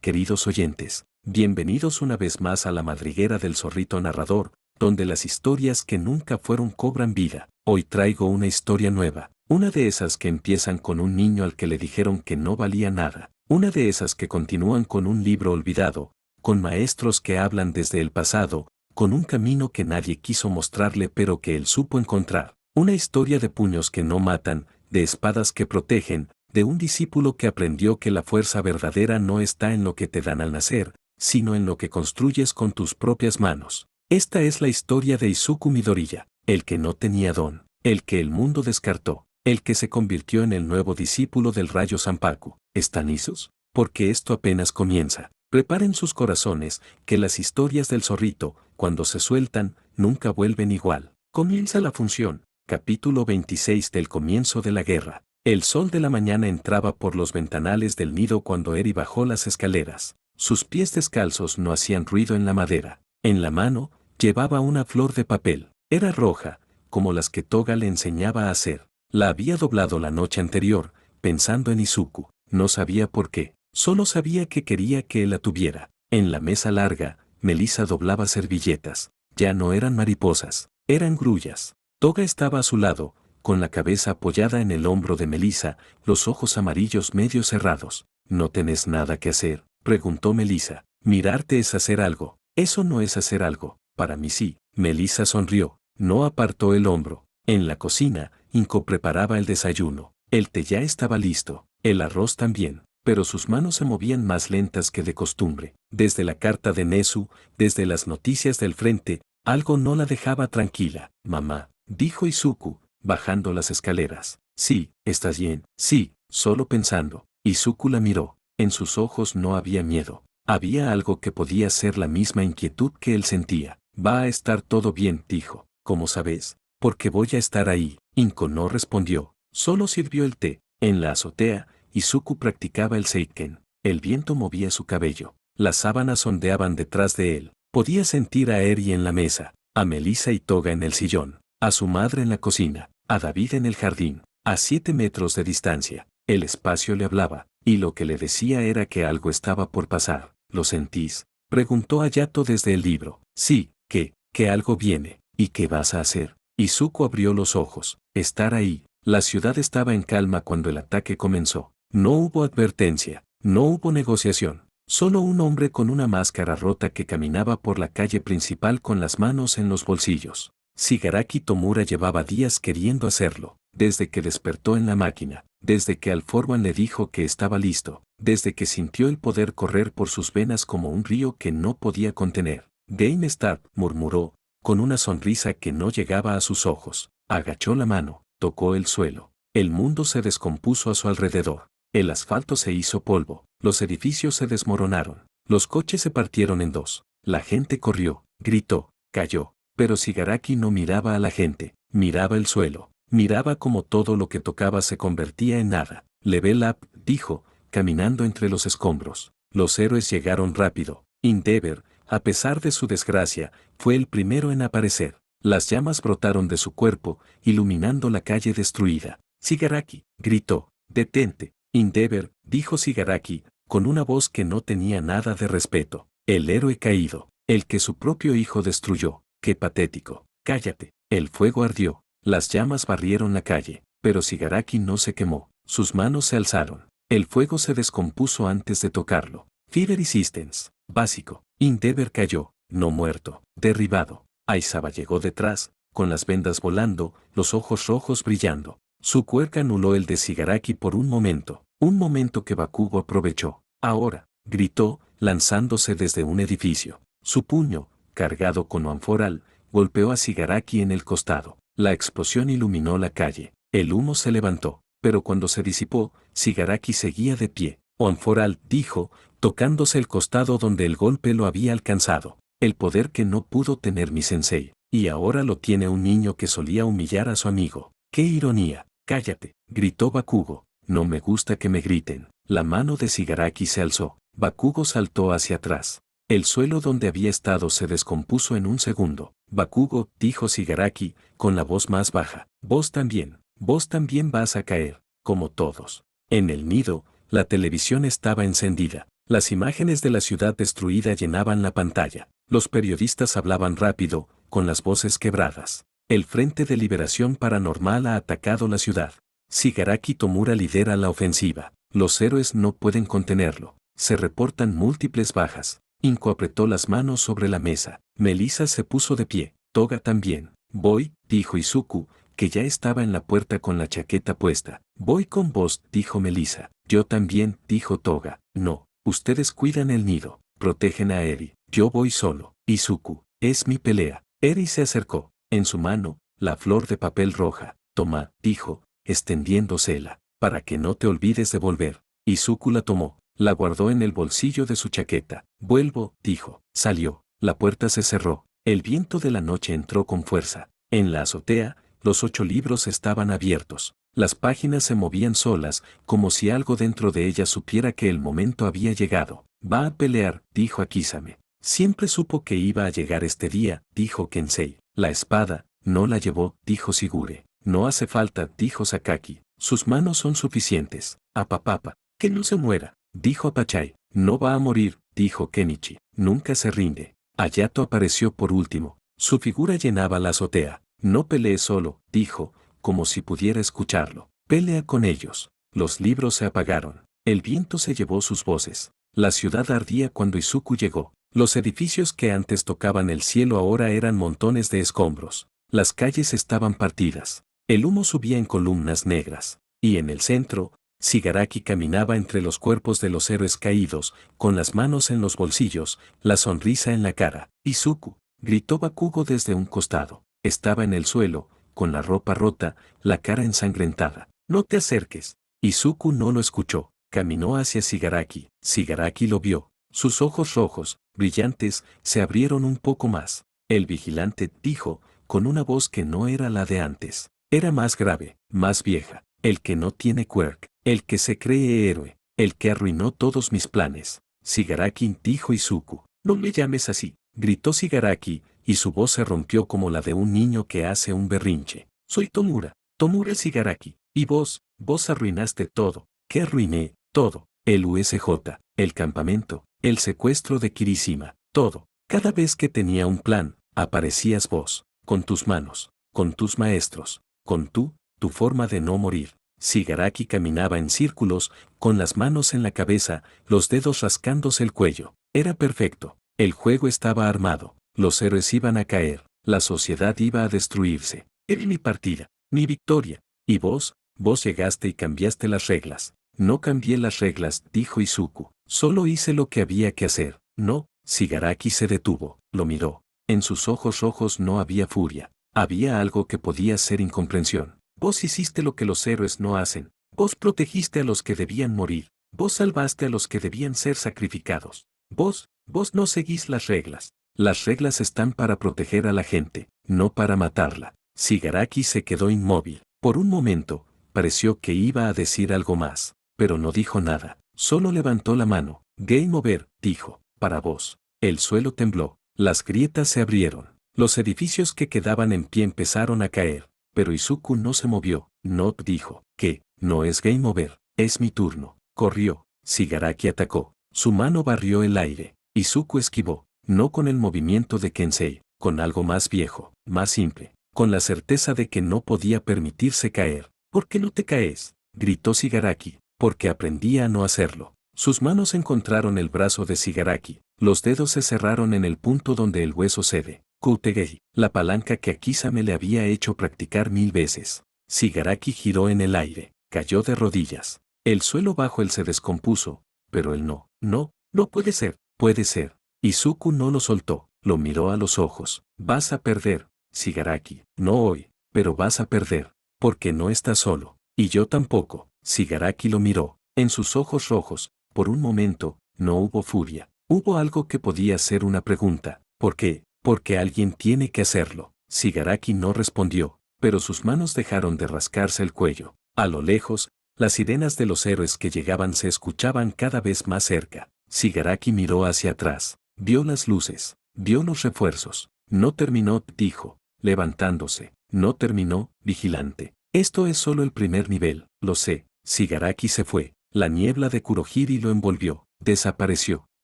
queridos oyentes. Bienvenidos una vez más a la madriguera del zorrito narrador, donde las historias que nunca fueron cobran vida. Hoy traigo una historia nueva, una de esas que empiezan con un niño al que le dijeron que no valía nada, una de esas que continúan con un libro olvidado, con maestros que hablan desde el pasado, con un camino que nadie quiso mostrarle pero que él supo encontrar. Una historia de puños que no matan, de espadas que protegen, de un discípulo que aprendió que la fuerza verdadera no está en lo que te dan al nacer, sino en lo que construyes con tus propias manos. Esta es la historia de Izuku Midoriya, el que no tenía don, el que el mundo descartó, el que se convirtió en el nuevo discípulo del Rayo Zanpaku. ¿Están listos? Porque esto apenas comienza. Preparen sus corazones, que las historias del zorrito, cuando se sueltan, nunca vuelven igual. Comienza la función. Capítulo 26 del comienzo de la guerra. El sol de la mañana entraba por los ventanales del nido cuando Eri bajó las escaleras. Sus pies descalzos no hacían ruido en la madera. En la mano, llevaba una flor de papel. Era roja, como las que Toga le enseñaba a hacer. La había doblado la noche anterior, pensando en Izuku. No sabía por qué, solo sabía que quería que él la tuviera. En la mesa larga, Melissa doblaba servilletas. Ya no eran mariposas, eran grullas. Toga estaba a su lado, con la cabeza apoyada en el hombro de Melissa, los ojos amarillos medio cerrados. ¿No tenés nada que hacer?, preguntó Melissa. Mirarte es hacer algo. Eso no es hacer algo. Para mí sí. Melissa sonrió. No apartó el hombro. En la cocina, Inko preparaba el desayuno. El té ya estaba listo. El arroz también. Pero sus manos se movían más lentas que de costumbre. Desde la carta de Nezu, desde las noticias del frente, algo no la dejaba tranquila. Mamá, dijo Izuku, bajando las escaleras. Sí, ¿estás bien? Sí, solo pensando. Izuku la miró. En sus ojos no había miedo. Había algo que podía ser la misma inquietud que él sentía. Va a estar todo bien, dijo. ¿Cómo sabes? Porque voy a estar ahí. Inko no respondió. Solo sirvió el té. En la azotea, Izuku practicaba el seiken. El viento movía su cabello. Las sábanas ondeaban detrás de él. Podía sentir a Eri en la mesa, a Melissa y Toga en el sillón, a su madre en la cocina, a David en el jardín, a 7 metros de distancia. El espacio le hablaba, y lo que le decía era que algo estaba por pasar. ¿Lo sentís?, preguntó Hayato desde el libro. Sí, que algo viene. ¿Y qué vas a hacer? Izuku abrió los ojos. Estar ahí. La ciudad estaba en calma cuando el ataque comenzó. No hubo advertencia, no hubo negociación. Solo un hombre con una máscara rota que caminaba por la calle principal con las manos en los bolsillos. Shigaraki Tomura llevaba días queriendo hacerlo, desde que despertó en la máquina, desde que All For One le dijo que estaba listo, desde que sintió el poder correr por sus venas como un río que no podía contener. Game Star, murmuró, con una sonrisa que no llegaba a sus ojos. Agachó la mano, tocó el suelo. El mundo se descompuso a su alrededor. El asfalto se hizo polvo, los edificios se desmoronaron, los coches se partieron en dos. La gente corrió, gritó, cayó, pero Shigaraki no miraba a la gente, miraba el suelo, miraba como todo lo que tocaba se convertía en nada. Level up, dijo, caminando entre los escombros. Los héroes llegaron rápido. Endeavor, a pesar de su desgracia, fue el primero en aparecer. Las llamas brotaron de su cuerpo, iluminando la calle destruida. Shigaraki, gritó, detente. Endeavor, dijo Shigaraki, con una voz que no tenía nada de respeto. El héroe caído, el que su propio hijo destruyó. Qué patético. Cállate. El fuego ardió, las llamas barrieron la calle, pero Shigaraki no se quemó. Sus manos se alzaron. El fuego se descompuso antes de tocarlo. Fire Resistance, básico. Endeavor cayó, no muerto, derribado. Aizawa llegó detrás, con las vendas volando, los ojos rojos brillando. Su cuerpo anuló el de Shigaraki por un momento que Bakugo aprovechó. Ahora, gritó, lanzándose desde un edificio. Su puño, cargado con anforal, golpeó a Shigaraki en el costado. La explosión iluminó la calle. El humo se levantó, pero cuando se disipó, Shigaraki seguía de pie. Anforal, dijo, tocándose el costado donde el golpe lo había alcanzado. El poder que no pudo tener mi sensei, y ahora lo tiene un niño que solía humillar a su amigo. ¡Qué ironía! Cállate, gritó Bakugo. No me gusta que me griten. La mano de Shigaraki se alzó. Bakugo saltó hacia atrás. El suelo donde había estado se descompuso en un segundo. Bakugo, dijo Shigaraki, con la voz más baja. Vos también vas a caer, como todos. En el nido, la televisión estaba encendida. Las imágenes de la ciudad destruida llenaban la pantalla. Los periodistas hablaban rápido, con las voces quebradas. El Frente de Liberación Paranormal ha atacado la ciudad. Shigaraki Tomura lidera la ofensiva. Los héroes no pueden contenerlo. Se reportan múltiples bajas. Inko apretó las manos sobre la mesa. Melissa se puso de pie. Toga también. Voy, dijo Izuku, que ya estaba en la puerta con la chaqueta puesta. Voy con vos, dijo Melissa. Yo también, dijo Toga. No, ustedes cuidan el nido. Protegen a Eri. Yo voy solo. Izuku, es mi pelea. Eri se acercó. En su mano, la flor de papel roja. Toma, dijo, extendiéndosela, para que no te olvides de volver. Izuku la tomó, la guardó en el bolsillo de su chaqueta. Vuelvo, dijo. Salió. La puerta se cerró. El viento de la noche entró con fuerza. En la azotea, los 8 libros estaban abiertos. Las páginas se movían solas, como si algo dentro de ellas supiera que el momento había llegado. Va a pelear, dijo Akizame. Siempre supo que iba a llegar este día, dijo Kensei. La espada, no la llevó, dijo Sigure. No hace falta, dijo Sakaki. Sus manos son suficientes. Apapapa, que no se muera, dijo Apachai. No va a morir, dijo Kenichi. Nunca se rinde. Hayato apareció por último. Su figura llenaba la azotea. No pelee solo, dijo, como si pudiera escucharlo. Pelea con ellos. Los libros se apagaron. El viento se llevó sus voces. La ciudad ardía cuando Izuku llegó. Los edificios que antes tocaban el cielo ahora eran montones de escombros. Las calles estaban partidas. El humo subía en columnas negras. Y en el centro, Shigaraki caminaba entre los cuerpos de los héroes caídos, con las manos en los bolsillos, la sonrisa en la cara. Izuku, gritó Bakugo desde un costado. Estaba en el suelo, con la ropa rota, la cara ensangrentada. No te acerques. Izuku no lo escuchó. Caminó hacia Shigaraki. Shigaraki lo vio. Sus ojos rojos, brillantes, se abrieron un poco más. El vigilante dijo, con una voz que no era la de antes. Era más grave, más vieja. El que no tiene quirk, el que se cree héroe, el que arruinó todos mis planes. Shigaraki, dijo Izuku. No me llames así, gritó Shigaraki, y su voz se rompió como la de un niño que hace un berrinche. Soy Tomura, Tomura Shigaraki, y vos arruinaste todo. ¿Qué arruiné? Todo. El USJ, el campamento, el secuestro de Kirishima, todo. Cada vez que tenía un plan, aparecías vos, con tus manos, con tus maestros, con tu forma de no morir. Shigaraki caminaba en círculos, con las manos en la cabeza, los dedos rascándose el cuello. Era perfecto. El juego estaba armado. Los héroes iban a caer. La sociedad iba a destruirse. Era mi partida, mi victoria. Y vos llegaste y cambiaste las reglas. No cambié las reglas, dijo Izuku. Solo hice lo que había que hacer. No, Shigaraki se detuvo, lo miró. En sus ojos rojos no había furia. Había algo que podía ser incomprensión. Vos hiciste lo que los héroes no hacen. Vos protegiste a los que debían morir. Vos salvaste a los que debían ser sacrificados. Vos no seguís las reglas. Las reglas están para proteger a la gente, no para matarla. Shigaraki se quedó inmóvil. Por un momento, pareció que iba a decir algo más, pero no dijo nada. Solo levantó la mano. Game over, dijo, para vos. El suelo tembló. Las grietas se abrieron. Los edificios que quedaban en pie empezaron a caer. Pero Izuku no se movió. No dijo, que, no es game over, es mi turno. Corrió. Shigaraki atacó. Su mano barrió el aire. Izuku esquivó. No con el movimiento de Kensei, con algo más viejo, más simple, con la certeza de que no podía permitirse caer. ¿Por qué no te caes? Gritó Shigaraki. Porque aprendí a no hacerlo. Sus manos encontraron el brazo de Shigaraki. Los dedos se cerraron en el punto donde el hueso cede. Kutegei, la palanca que Akizame le había hecho practicar 1000 veces. Shigaraki giró en el aire. Cayó de rodillas. El suelo bajo él se descompuso. Pero él no. No puede ser. Puede ser. Izuku no lo soltó. Lo miró a los ojos. Vas a perder, Shigaraki. No hoy, pero vas a perder. Porque no estás solo. Y yo tampoco. Shigaraki lo miró. En sus ojos rojos, por un momento, no hubo furia. Hubo algo que podía ser una pregunta. ¿Por qué? Porque alguien tiene que hacerlo. Shigaraki no respondió, pero sus manos dejaron de rascarse el cuello. A lo lejos, las sirenas de los héroes que llegaban se escuchaban cada vez más cerca. Shigaraki miró hacia atrás. Vio las luces. Vio los refuerzos. No terminó, dijo, levantándose. No terminó, vigilante. Esto es solo el primer nivel, lo sé. Shigaraki se fue. La niebla de Kurohiri lo envolvió. Desapareció.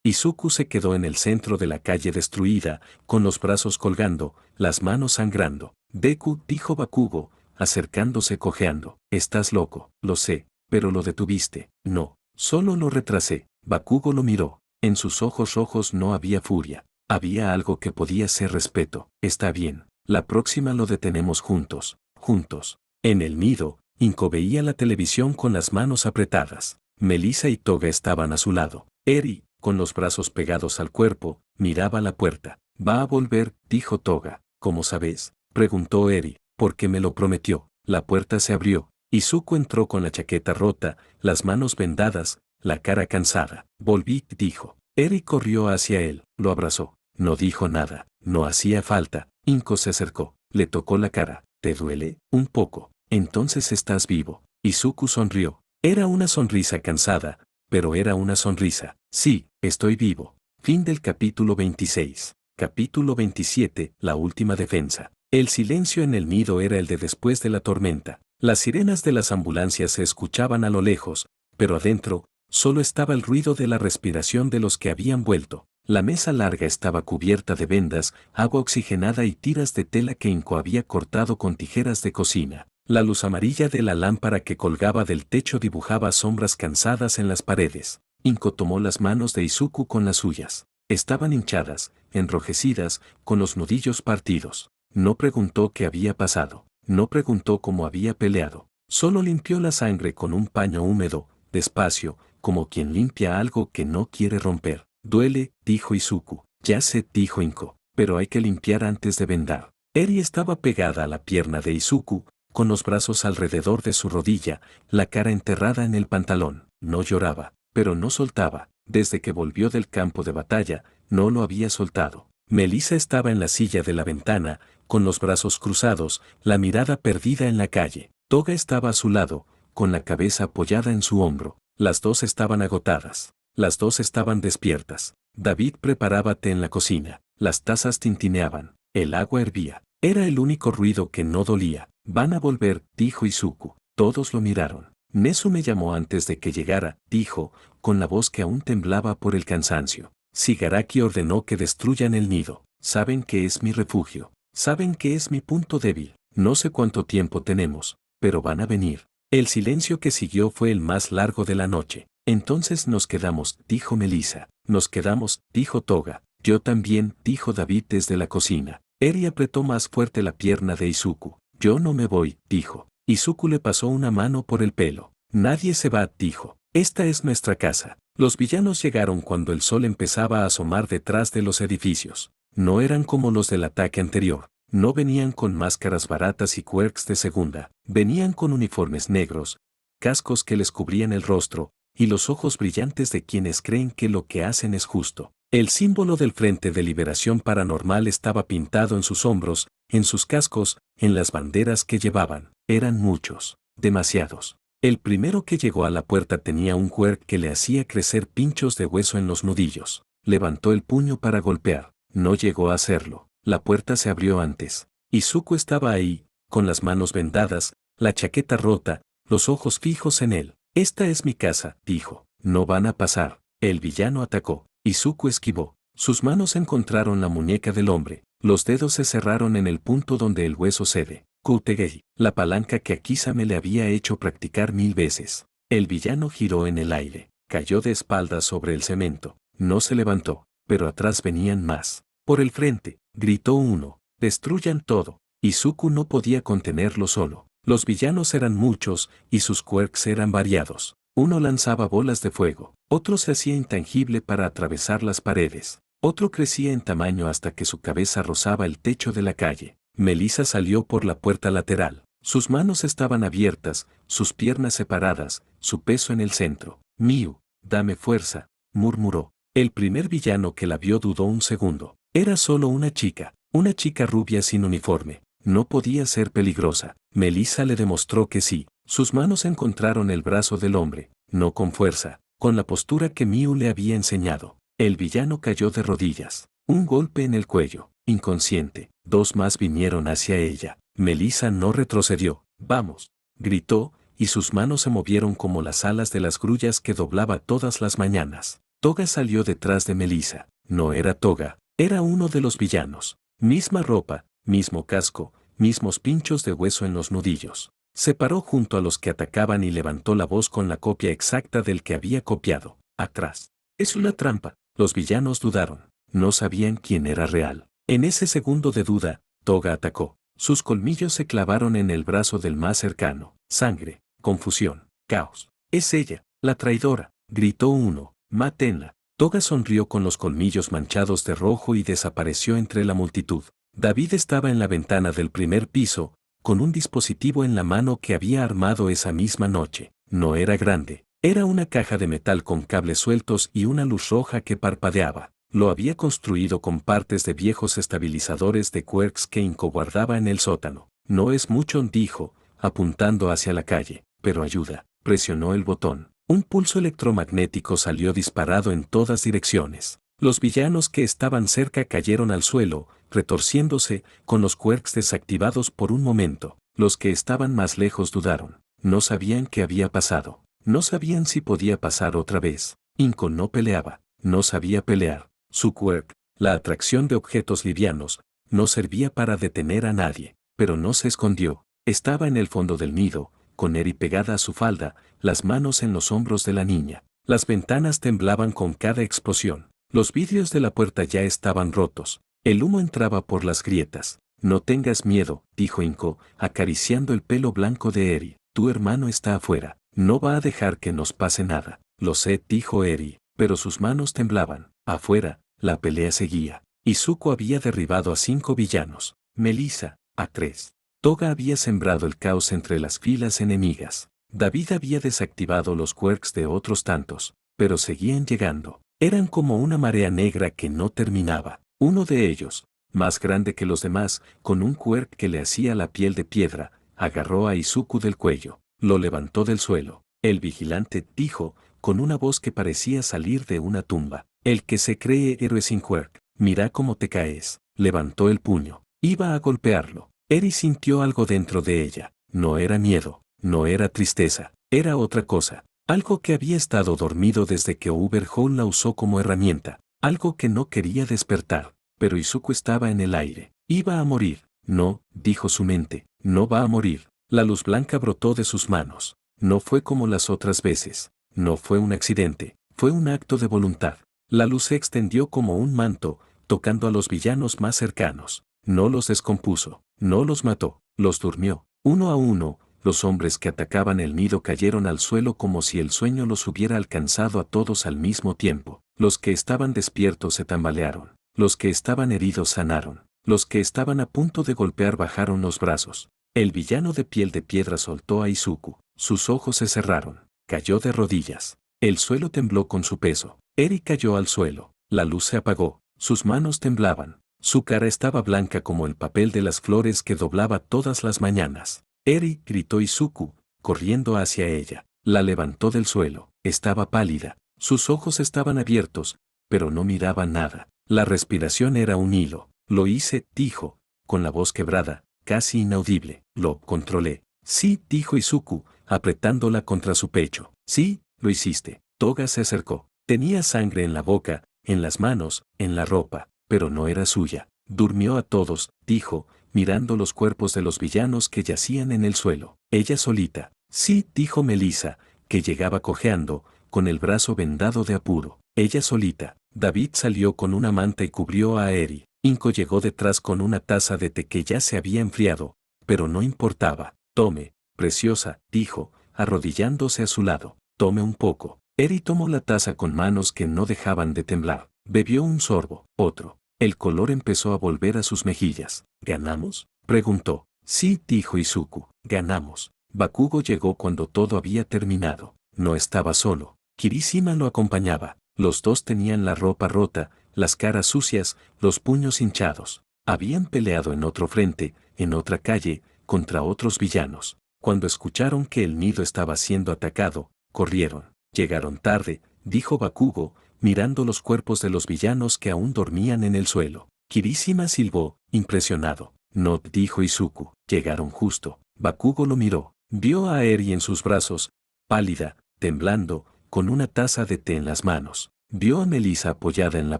Izuku se quedó en el centro de la calle destruida, con los brazos colgando, las manos sangrando. Deku, dijo Bakugo, acercándose cojeando. Estás loco, lo sé, pero lo detuviste. No, solo lo retrasé. Bakugo lo miró. En sus ojos rojos no había furia. Había algo que podía ser respeto. Está bien, la próxima lo detenemos juntos, juntos. En el nido, Inko veía la televisión con las manos apretadas. Melissa y Toga estaban a su lado. Eri, con los brazos pegados al cuerpo, miraba la puerta. Va a volver, dijo Toga. ¿Cómo sabes? Preguntó Eri. Porque me lo prometió. La puerta se abrió. Izuku entró con la chaqueta rota, las manos vendadas, la cara cansada. Volví, dijo. Eri corrió hacia él, lo abrazó. No dijo nada, no hacía falta. Inko se acercó, le tocó la cara. ¿Te duele? Un poco. Entonces estás vivo. Izuku sonrió. Era una sonrisa cansada, pero era una sonrisa. Sí, estoy vivo. Fin del capítulo 26. Capítulo 27, la última defensa. El silencio en el nido era el de después de la tormenta. Las sirenas de las ambulancias se escuchaban a lo lejos, pero adentro, solo estaba el ruido de la respiración de los que habían vuelto. La mesa larga estaba cubierta de vendas, agua oxigenada y tiras de tela que Inko había cortado con tijeras de cocina. La luz amarilla de la lámpara que colgaba del techo dibujaba sombras cansadas en las paredes. Inko tomó las manos de Izuku con las suyas. Estaban hinchadas, enrojecidas, con los nudillos partidos. No preguntó qué había pasado. No preguntó cómo había peleado. Solo limpió la sangre con un paño húmedo, despacio, como quien limpia algo que no quiere romper. Duele, dijo Izuku. Ya sé, dijo Inko, pero hay que limpiar antes de vendar. Eri estaba pegada a la pierna de Izuku, con los brazos alrededor de su rodilla, la cara enterrada en el pantalón. No lloraba, pero no soltaba. Desde que volvió del campo de batalla, no lo había soltado. Melissa estaba en la silla de la ventana, con los brazos cruzados, la mirada perdida en la calle. Toga estaba a su lado, con la cabeza apoyada en su hombro. Las dos estaban agotadas. Las dos estaban despiertas. David preparaba té en la cocina. Las tazas tintineaban. El agua hervía. Era el único ruido que no dolía. Van a volver, dijo Izuku. Todos lo miraron. Nezu me llamó antes de que llegara, dijo, con la voz que aún temblaba por el cansancio. Shigaraki ordenó que destruyan el nido. Saben que es mi refugio. Saben que es mi punto débil. No sé cuánto tiempo tenemos, pero van a venir. El silencio que siguió fue el más largo de la noche. Entonces nos quedamos, dijo Melissa. Nos quedamos, dijo Toga. Yo también, dijo David desde la cocina. Eri apretó más fuerte la pierna de Izuku. Yo no me voy, dijo. Izuku le pasó una mano por el pelo. Nadie se va, dijo. Esta es nuestra casa. Los villanos llegaron cuando el sol empezaba a asomar detrás de los edificios. No eran como los del ataque anterior. No venían con máscaras baratas y quirks de segunda. Venían con uniformes negros, cascos que les cubrían el rostro, y los ojos brillantes de quienes creen que lo que hacen es justo. El símbolo del Frente de Liberación Paranormal estaba pintado en sus hombros, en sus cascos, en las banderas que llevaban. Eran muchos, demasiados. El primero que llegó a la puerta tenía un quirk que le hacía crecer pinchos de hueso en los nudillos. Levantó el puño para golpear. No llegó a hacerlo. La puerta se abrió antes. Izuku estaba ahí, con las manos vendadas, la chaqueta rota, los ojos fijos en él. Esta es mi casa, dijo. No van a pasar. El villano atacó. Izuku esquivó. Sus manos encontraron la muñeca del hombre. Los dedos se cerraron en el punto donde el hueso cede. Kutegei, la palanca que Akisame le había hecho practicar 1000 veces. El villano giró en el aire. Cayó de espaldas sobre el cemento. No se levantó, pero atrás venían más. Por el frente, gritó uno. Destruyan todo. Izuku no podía contenerlo solo. Los villanos eran muchos, y sus quirks eran variados. Uno lanzaba bolas de fuego, otro se hacía intangible para atravesar las paredes, otro crecía en tamaño hasta que su cabeza rozaba el techo de la calle. Melissa salió por la puerta lateral. Sus manos estaban abiertas, sus piernas separadas, su peso en el centro. Miu, dame fuerza, murmuró. El primer villano que la vio dudó un segundo. Era solo una chica rubia sin uniforme. No podía ser peligrosa. Melissa le demostró que sí. Sus manos encontraron el brazo del hombre, no con fuerza, con la postura que Miu le había enseñado. El villano cayó de rodillas. Un golpe en el cuello, inconsciente. Dos más vinieron hacia ella. Melissa no retrocedió. Vamos, gritó, y sus manos se movieron como las alas de las grullas que doblaba todas las mañanas. Toga salió detrás de Melissa. No era Toga, era uno de los villanos. Misma ropa, mismo casco, mismos pinchos de hueso en los nudillos. Se paró junto a los que atacaban y levantó la voz con la copia exacta del que había copiado. Atrás. Es una trampa. Los villanos dudaron. No sabían quién era real. En ese segundo de duda, Toga atacó. Sus colmillos se clavaron en el brazo del más cercano. Sangre, confusión, caos. Es ella, la traidora, gritó uno. Mátenla. Toga sonrió con los colmillos manchados de rojo y desapareció entre la multitud. David estaba en la ventana del primer piso, con un dispositivo en la mano que había armado esa misma noche. No era grande. Era una caja de metal con cables sueltos y una luz roja que parpadeaba. Lo había construido con partes de viejos estabilizadores de quarks que Inco guardaba en el sótano. No es mucho, dijo, apuntando hacia la calle, pero ayuda. Presionó el botón. Un pulso electromagnético salió disparado en todas direcciones. Los villanos que estaban cerca cayeron al suelo, retorciéndose, con los quarks desactivados por un momento. Los que estaban más lejos dudaron. No sabían qué había pasado. No sabían si podía pasar otra vez. Inco no peleaba. No sabía pelear. Su quark, la atracción de objetos livianos, no servía para detener a nadie. Pero no se escondió. Estaba en el fondo del nido, con Eri pegada a su falda, las manos en los hombros de la niña. Las ventanas temblaban con cada explosión. Los vidrios de la puerta ya estaban rotos. El humo entraba por las grietas. No tengas miedo, dijo Inco, acariciando el pelo blanco de Eri. Tu hermano está afuera. No va a dejar que nos pase nada. Lo sé, dijo Eri, pero sus manos temblaban. Afuera, la pelea seguía. Izuku había derribado a 5 villanos. Melissa, a 3. Toga había sembrado el caos entre las filas enemigas. David había desactivado los quirks de otros tantos, pero seguían llegando. Eran como una marea negra que no terminaba. Uno de ellos, más grande que los demás, con un quirk que le hacía la piel de piedra, agarró a Izuku del cuello. Lo levantó del suelo. El vigilante dijo, con una voz que parecía salir de una tumba. El que se cree héroe sin quirk, mira cómo te caes. Levantó el puño. Iba a golpearlo. Eri sintió algo dentro de ella. No era miedo, no era tristeza, era otra cosa. Algo que había estado dormido desde que Overhaul la usó como herramienta. Algo que no quería despertar. Pero Izuku estaba en el aire. Iba a morir. No, dijo su mente, no va a morir. La luz blanca brotó de sus manos. No fue como las otras veces. No fue un accidente. Fue un acto de voluntad. La luz se extendió como un manto, tocando a los villanos más cercanos. No los descompuso. No los mató, los durmió. Uno a uno, los hombres que atacaban el nido cayeron al suelo como si el sueño los hubiera alcanzado a todos al mismo tiempo. Los que estaban despiertos se tambalearon. Los que estaban heridos sanaron. Los que estaban a punto de golpear bajaron los brazos. El villano de piel de piedra soltó a Izuku. Sus ojos se cerraron. Cayó de rodillas. El suelo tembló con su peso. Eri cayó al suelo. La luz se apagó. Sus manos temblaban. Su cara estaba blanca como el papel de las flores que doblaba todas las mañanas. Eri, gritó Izuku, corriendo hacia ella. La levantó del suelo. Estaba pálida. Sus ojos estaban abiertos, pero no miraba nada. La respiración era un hilo. Lo hice, dijo, con la voz quebrada, casi inaudible. Lo controlé. Sí, dijo Izuku, apretándola contra su pecho. Sí, lo hiciste. Toga se acercó. Tenía sangre en la boca, en las manos, en la ropa. Pero no era suya. Durmió a todos, dijo, mirando los cuerpos de los villanos que yacían en el suelo. Ella solita. Sí, dijo Melissa, que llegaba cojeando, con el brazo vendado de apuro. Ella solita. David salió con una manta y cubrió a Eri. Inco llegó detrás con una taza de té que ya se había enfriado, pero no importaba. Tome, preciosa, dijo, arrodillándose a su lado. Tome un poco. Eri tomó la taza con manos que no dejaban de temblar. Bebió un sorbo, otro. El color empezó a volver a sus mejillas. ¿Ganamos?, preguntó. Sí, dijo Izuku. Ganamos. Bakugo llegó cuando todo había terminado. No estaba solo. Kirishima lo acompañaba. Los dos tenían la ropa rota, las caras sucias, los puños hinchados. Habían peleado en otro frente, en otra calle, contra otros villanos. Cuando escucharon que el nido estaba siendo atacado, corrieron. Llegaron tarde, dijo Bakugo, mirando los cuerpos de los villanos que aún dormían en el suelo. Kirishima silbó, impresionado. No, dijo Izuku. Llegaron justo. Bakugo lo miró. Vio a Eri en sus brazos, pálida, temblando, con una taza de té en las manos. Vio a Melissa apoyada en la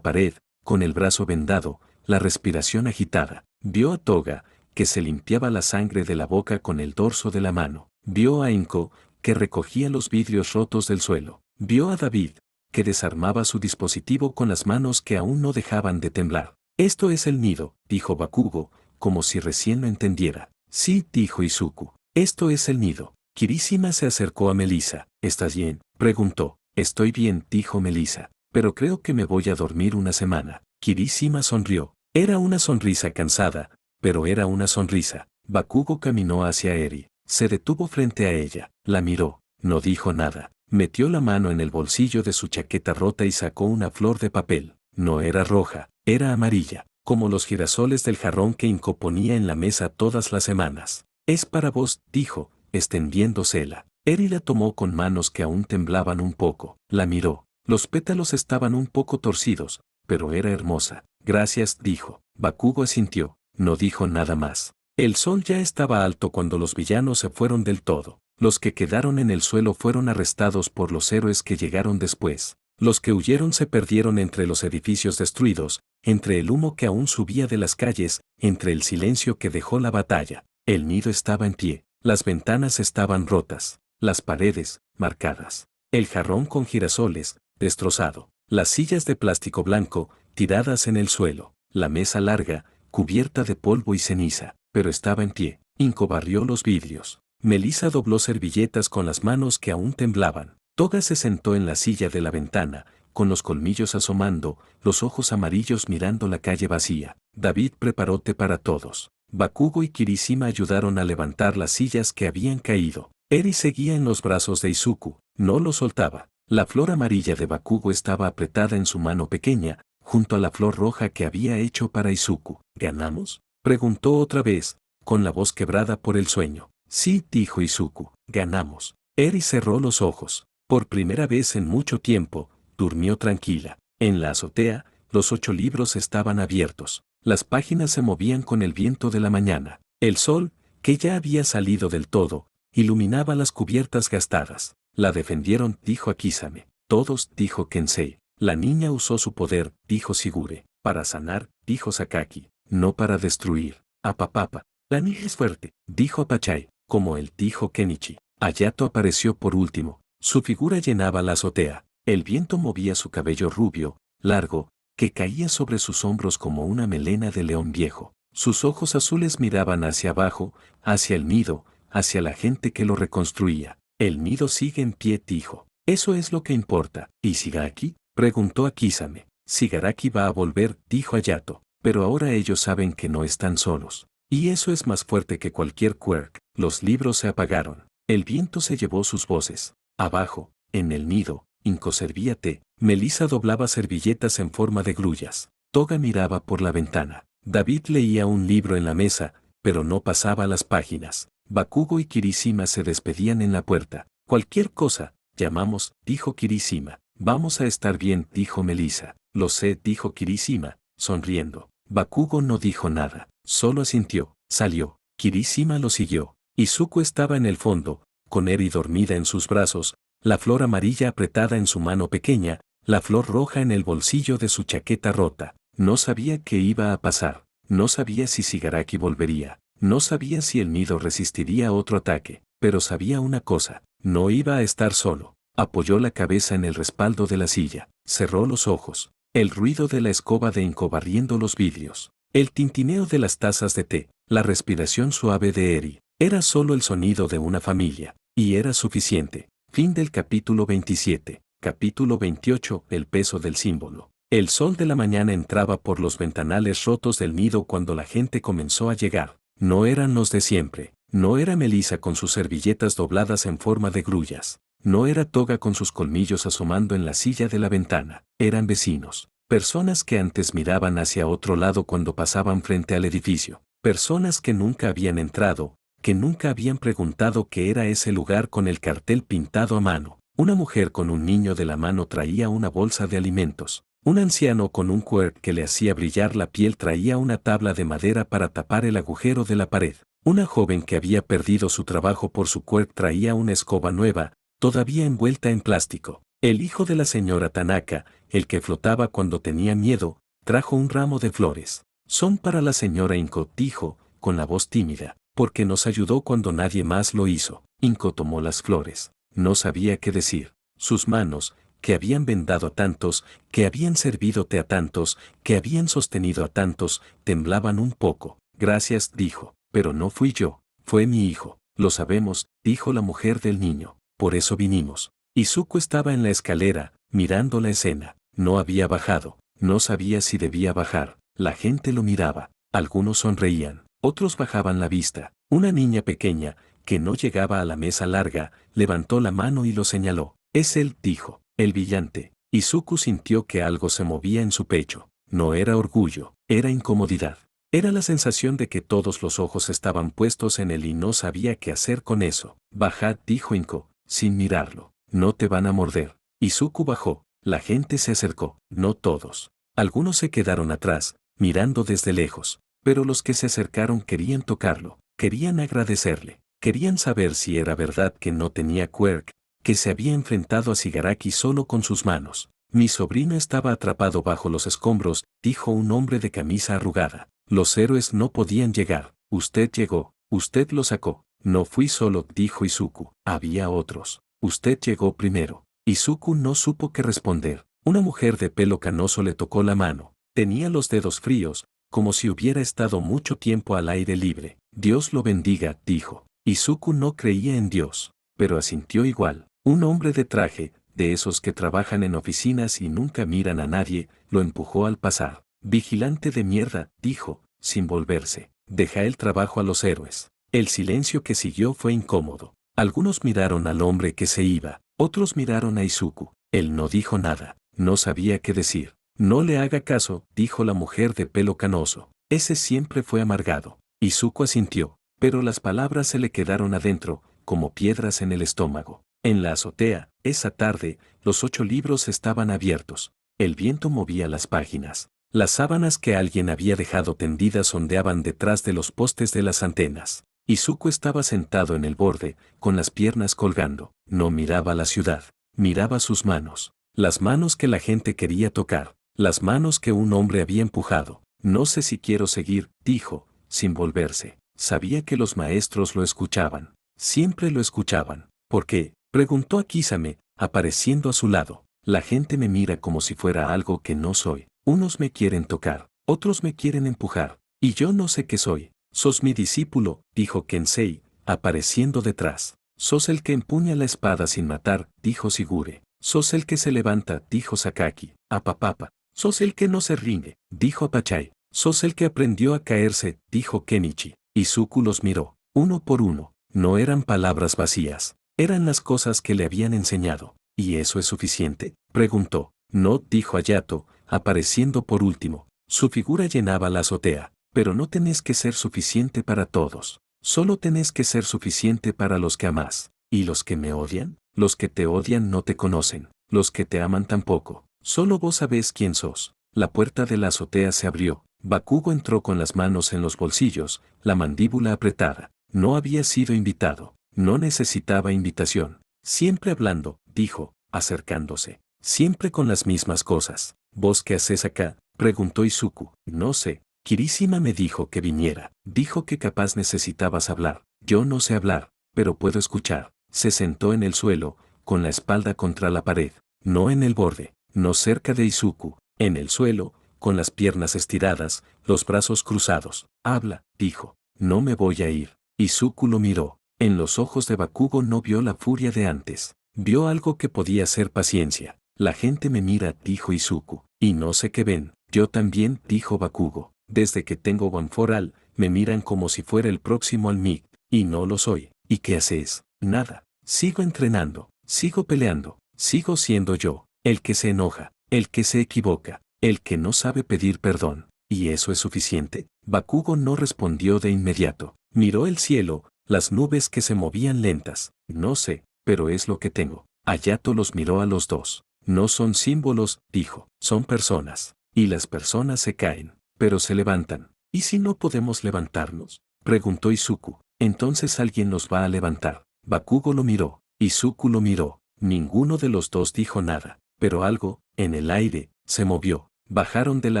pared, con el brazo vendado, la respiración agitada. Vio a Toga, que se limpiaba la sangre de la boca con el dorso de la mano. Vio a Inko, que recogía los vidrios rotos del suelo. Vio a David, que desarmaba su dispositivo con las manos que aún no dejaban de temblar. Esto es el nido, dijo Bakugo, como si recién lo entendiera. Sí, dijo Izuku. Esto es el nido. Kirishima se acercó a Melissa. ¿Estás bien?, preguntó. Estoy bien, dijo Melissa, pero creo que me voy a dormir una semana. Kirishima sonrió. Era una sonrisa cansada, pero era una sonrisa. Bakugo caminó hacia Eri. Se detuvo frente a ella. La miró. No dijo nada. Metió la mano en el bolsillo de su chaqueta rota y sacó una flor de papel. No era roja, era amarilla, como los girasoles del jarrón que Inko ponía en la mesa todas las semanas. Es para vos, dijo, extendiéndosela. Eri la tomó con manos que aún temblaban un poco. La miró. Los pétalos estaban un poco torcidos, pero era hermosa. Gracias, dijo. Bakugo asintió. No dijo nada más. El sol ya estaba alto cuando los villanos se fueron del todo. Los que quedaron en el suelo fueron arrestados por los héroes que llegaron después. Los que huyeron se perdieron entre los edificios destruidos, entre el humo que aún subía de las calles, entre el silencio que dejó la batalla. El nido estaba en pie. Las ventanas estaban rotas. Las paredes, marcadas. El jarrón con girasoles, destrozado. Las sillas de plástico blanco, tiradas en el suelo. La mesa larga, cubierta de polvo y ceniza, pero estaba en pie. Inko barrió los vidrios. Melissa dobló servilletas con las manos que aún temblaban. Toga se sentó en la silla de la ventana, con los colmillos asomando, los ojos amarillos mirando la calle vacía. David preparó té para todos. Bakugo y Kirishima ayudaron a levantar las sillas que habían caído. Eri seguía en los brazos de Izuku, no lo soltaba. La flor amarilla de Bakugo estaba apretada en su mano pequeña, junto a la flor roja que había hecho para Izuku. ¿Ganamos?, preguntó otra vez, con la voz quebrada por el sueño. Sí, dijo Izuku, ganamos. Eri cerró los ojos. Por primera vez en mucho tiempo, durmió tranquila. En la azotea, los 8 libros estaban abiertos. Las páginas se movían con el viento de la mañana. El sol, que ya había salido del todo, iluminaba las cubiertas gastadas. La defendieron, dijo Akizame. Todos, dijo Kensei. La niña usó su poder, dijo Sigure. Para sanar, dijo Sakaki. No para destruir. Apapapa. La niña es fuerte, dijo Pachai. Como él, dijo Kenichi. Hayato apareció por último. Su figura llenaba la azotea. El viento movía su cabello rubio, largo, que caía sobre sus hombros como una melena de león viejo. Sus ojos azules miraban hacia abajo, hacia el nido, hacia la gente que lo reconstruía. El nido sigue en pie, dijo. Eso es lo que importa. ¿Y Shigaraki?, preguntó Akizame. Shigaraki va a volver, dijo Hayato. Pero ahora ellos saben que no están solos. Y eso es más fuerte que cualquier quirk. Los libros se apagaron. El viento se llevó sus voces. Abajo, en el nido, Inko servía té. Melissa doblaba servilletas en forma de grullas. Toga miraba por la ventana. David leía un libro en la mesa, pero no pasaba las páginas. Bakugo y Kirishima se despedían en la puerta. Cualquier cosa, llamamos, dijo Kirishima. Vamos a estar bien, dijo Melissa. Lo sé, dijo Kirishima, sonriendo. Bakugo no dijo nada, solo asintió. Salió. Kirishima lo siguió. Izuku estaba en el fondo, con Eri dormida en sus brazos, la flor amarilla apretada en su mano pequeña, la flor roja en el bolsillo de su chaqueta rota. No sabía qué iba a pasar. No sabía si Shigaraki volvería. No sabía si el nido resistiría otro ataque. Pero sabía una cosa. No iba a estar solo. Apoyó la cabeza en el respaldo de la silla. Cerró los ojos. El ruido de la escoba de Inko barriendo los vidrios. El tintineo de las tazas de té. La respiración suave de Eri. Era solo el sonido de una familia. Y era suficiente. Fin del capítulo 27. Capítulo 28. El peso del símbolo. El sol de la mañana entraba por los ventanales rotos del nido cuando la gente comenzó a llegar. No eran los de siempre. No era Melissa con sus servilletas dobladas en forma de grullas. No era Toga con sus colmillos asomando en la silla de la ventana. Eran vecinos. Personas que antes miraban hacia otro lado cuando pasaban frente al edificio. Personas que nunca habían entrado, que nunca habían preguntado qué era ese lugar con el cartel pintado a mano. Una mujer con un niño de la mano traía una bolsa de alimentos. Un anciano con un quirk que le hacía brillar la piel traía una tabla de madera para tapar el agujero de la pared. Una joven que había perdido su trabajo por su quirk traía una escoba nueva, todavía envuelta en plástico. El hijo de la señora Tanaka, el que flotaba cuando tenía miedo, trajo un ramo de flores. Son para la señora Inko, dijo, con la voz tímida, porque nos ayudó cuando nadie más lo hizo. Inko tomó las flores. No sabía qué decir. Sus manos, que habían vendado a tantos, que habían servido té a tantos, que habían sostenido a tantos, temblaban un poco. Gracias, dijo, pero no fui yo, fue mi hijo. Lo sabemos, dijo la mujer del niño, por eso vinimos. Izuku estaba en la escalera, mirando la escena. No había bajado, no sabía si debía bajar. La gente lo miraba, algunos sonreían, otros bajaban la vista. Una niña pequeña, que no llegaba a la mesa larga, levantó la mano y lo señaló. Es él, dijo, el brillante. Izuku sintió que algo se movía en su pecho. No era orgullo, era incomodidad. Era la sensación de que todos los ojos estaban puestos en él y no sabía qué hacer con eso. Bajad, dijo Inko, sin mirarlo. No te van a morder. Izuku bajó. La gente se acercó. No todos. Algunos se quedaron atrás, mirando desde lejos. Pero los que se acercaron querían tocarlo. Querían agradecerle. Querían saber si era verdad que no tenía quirk, que se había enfrentado a Shigaraki solo con sus manos. Mi sobrino estaba atrapado bajo los escombros, dijo un hombre de camisa arrugada. Los héroes no podían llegar. Usted llegó. Usted lo sacó. No fui solo, dijo Izuku. Había otros. Usted llegó primero. Izuku no supo qué responder. Una mujer de pelo canoso le tocó la mano. Tenía los dedos fríos, como si hubiera estado mucho tiempo al aire libre. Dios lo bendiga, dijo. Izuku no creía en Dios, pero asintió igual. Un hombre de traje, de esos que trabajan en oficinas y nunca miran a nadie, lo empujó al pasar. Vigilante de mierda, dijo, sin volverse. Deja el trabajo a los héroes. El silencio que siguió fue incómodo. Algunos miraron al hombre que se iba, otros miraron a Izuku. Él no dijo nada, no sabía qué decir. No le haga caso, dijo la mujer de pelo canoso. Ese siempre fue amargado. Izuku asintió, pero las palabras se le quedaron adentro, como piedras en el estómago. En la azotea, esa tarde, los 8 libros estaban abiertos. El viento movía las páginas. Las sábanas que alguien había dejado tendidas ondeaban detrás de los postes de las antenas. Izuku estaba sentado en el borde, con las piernas colgando. No miraba la ciudad, miraba sus manos. Las manos que la gente quería tocar, las manos que un hombre había empujado. No sé si quiero seguir, dijo, sin volverse. Sabía que los maestros lo escuchaban. Siempre lo escuchaban. ¿Por qué? Preguntó a Kisame, apareciendo a su lado. La gente me mira como si fuera algo que no soy. Unos me quieren tocar, otros me quieren empujar, y yo no sé qué soy. Sos mi discípulo, dijo Kensei, apareciendo detrás. Sos el que empuña la espada sin matar, dijo Shigure. Sos el que se levanta, dijo Sakaki. Apapapa. Sos el que no se rinde, dijo Apachai. Sos el que aprendió a caerse, dijo Kenichi. Izuku los miró, uno por uno. No eran palabras vacías, eran las cosas que le habían enseñado. ¿Y eso es suficiente? Preguntó. No, dijo Hayato, apareciendo por último. Su figura llenaba la azotea. Pero no tenés que ser suficiente para todos. Solo tenés que ser suficiente para los que amás. ¿Y los que me odian? Los que te odian no te conocen. Los que te aman tampoco. Solo vos sabés quién sos. La puerta de la azotea se abrió. Bakugo entró con las manos en los bolsillos, la mandíbula apretada. No había sido invitado. No necesitaba invitación. Siempre hablando, dijo, acercándose. Siempre con las mismas cosas. ¿Vos qué haces acá? Preguntó Izuku. No sé. Kirishima me dijo que viniera. Dijo que capaz necesitabas hablar. Yo no sé hablar, pero puedo escuchar. Se sentó en el suelo, con la espalda contra la pared. No en el borde, no cerca de Izuku. En el suelo, con las piernas estiradas, los brazos cruzados. Habla, dijo. No me voy a ir. Izuku lo miró. En los ojos de Bakugo no vio la furia de antes. Vio algo que podía ser paciencia. La gente me mira, dijo Izuku. Y no sé qué ven. Yo también, dijo Bakugo. Desde que tengo Banforal, me miran como si fuera el próximo al MIG, y no lo soy. ¿Y qué haces? Nada. Sigo entrenando, sigo peleando, sigo siendo yo, el que se enoja, el que se equivoca, el que no sabe pedir perdón. ¿Y eso es suficiente? Bakugo no respondió de inmediato. Miró el cielo, las nubes que se movían lentas. No sé, pero es lo que tengo. Hayato los miró a los dos. No son símbolos, dijo, son personas. Y las personas se caen, pero se levantan. ¿Y si no podemos levantarnos? Preguntó Izuku. Entonces alguien nos va a levantar. Bakugo lo miró. Izuku lo miró. Ninguno de los dos dijo nada, pero algo, en el aire, se movió. Bajaron de la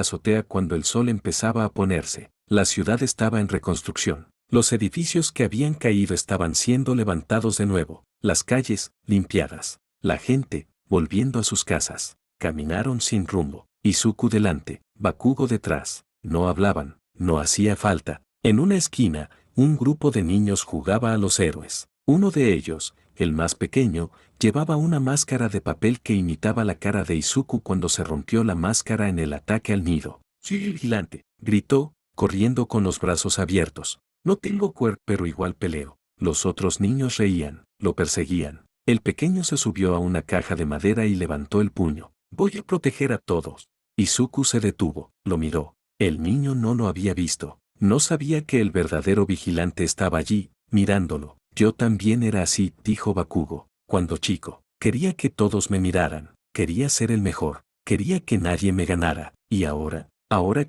azotea cuando el sol empezaba a ponerse. La ciudad estaba en reconstrucción. Los edificios que habían caído estaban siendo levantados de nuevo. Las calles, limpiadas. La gente, volviendo a sus casas. Caminaron sin rumbo. Izuku delante, Bakugo detrás. No hablaban, no hacía falta. En una esquina, un grupo de niños jugaba a los héroes. Uno de ellos, el más pequeño, llevaba una máscara de papel que imitaba la cara de Izuku cuando se rompió la máscara en el ataque al nido. ¡Sí, vigilante! Gritó, corriendo con los brazos abiertos. No tengo cuerpo, pero igual peleo. Los otros niños reían, lo perseguían. El pequeño se subió a una caja de madera y levantó el puño. Voy a proteger a todos. Izuku se detuvo, lo miró. El niño no lo había visto. No sabía que el verdadero vigilante estaba allí, mirándolo. Yo también era así, dijo Bakugo, cuando chico. Quería que todos me miraran. Quería ser el mejor. Quería que nadie me ganara. Y ahora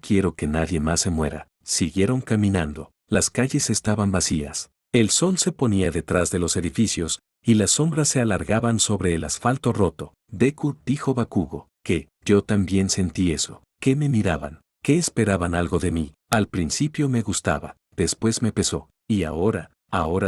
quiero que nadie más se muera. Siguieron caminando. Las calles estaban vacías. El sol se ponía detrás de los edificios, y las sombras se alargaban sobre el asfalto roto. Deku, dijo Bakugo, que yo también sentí eso. Que me miraban. Que esperaban algo de mí. Al principio me gustaba, después me pesó. Y ahora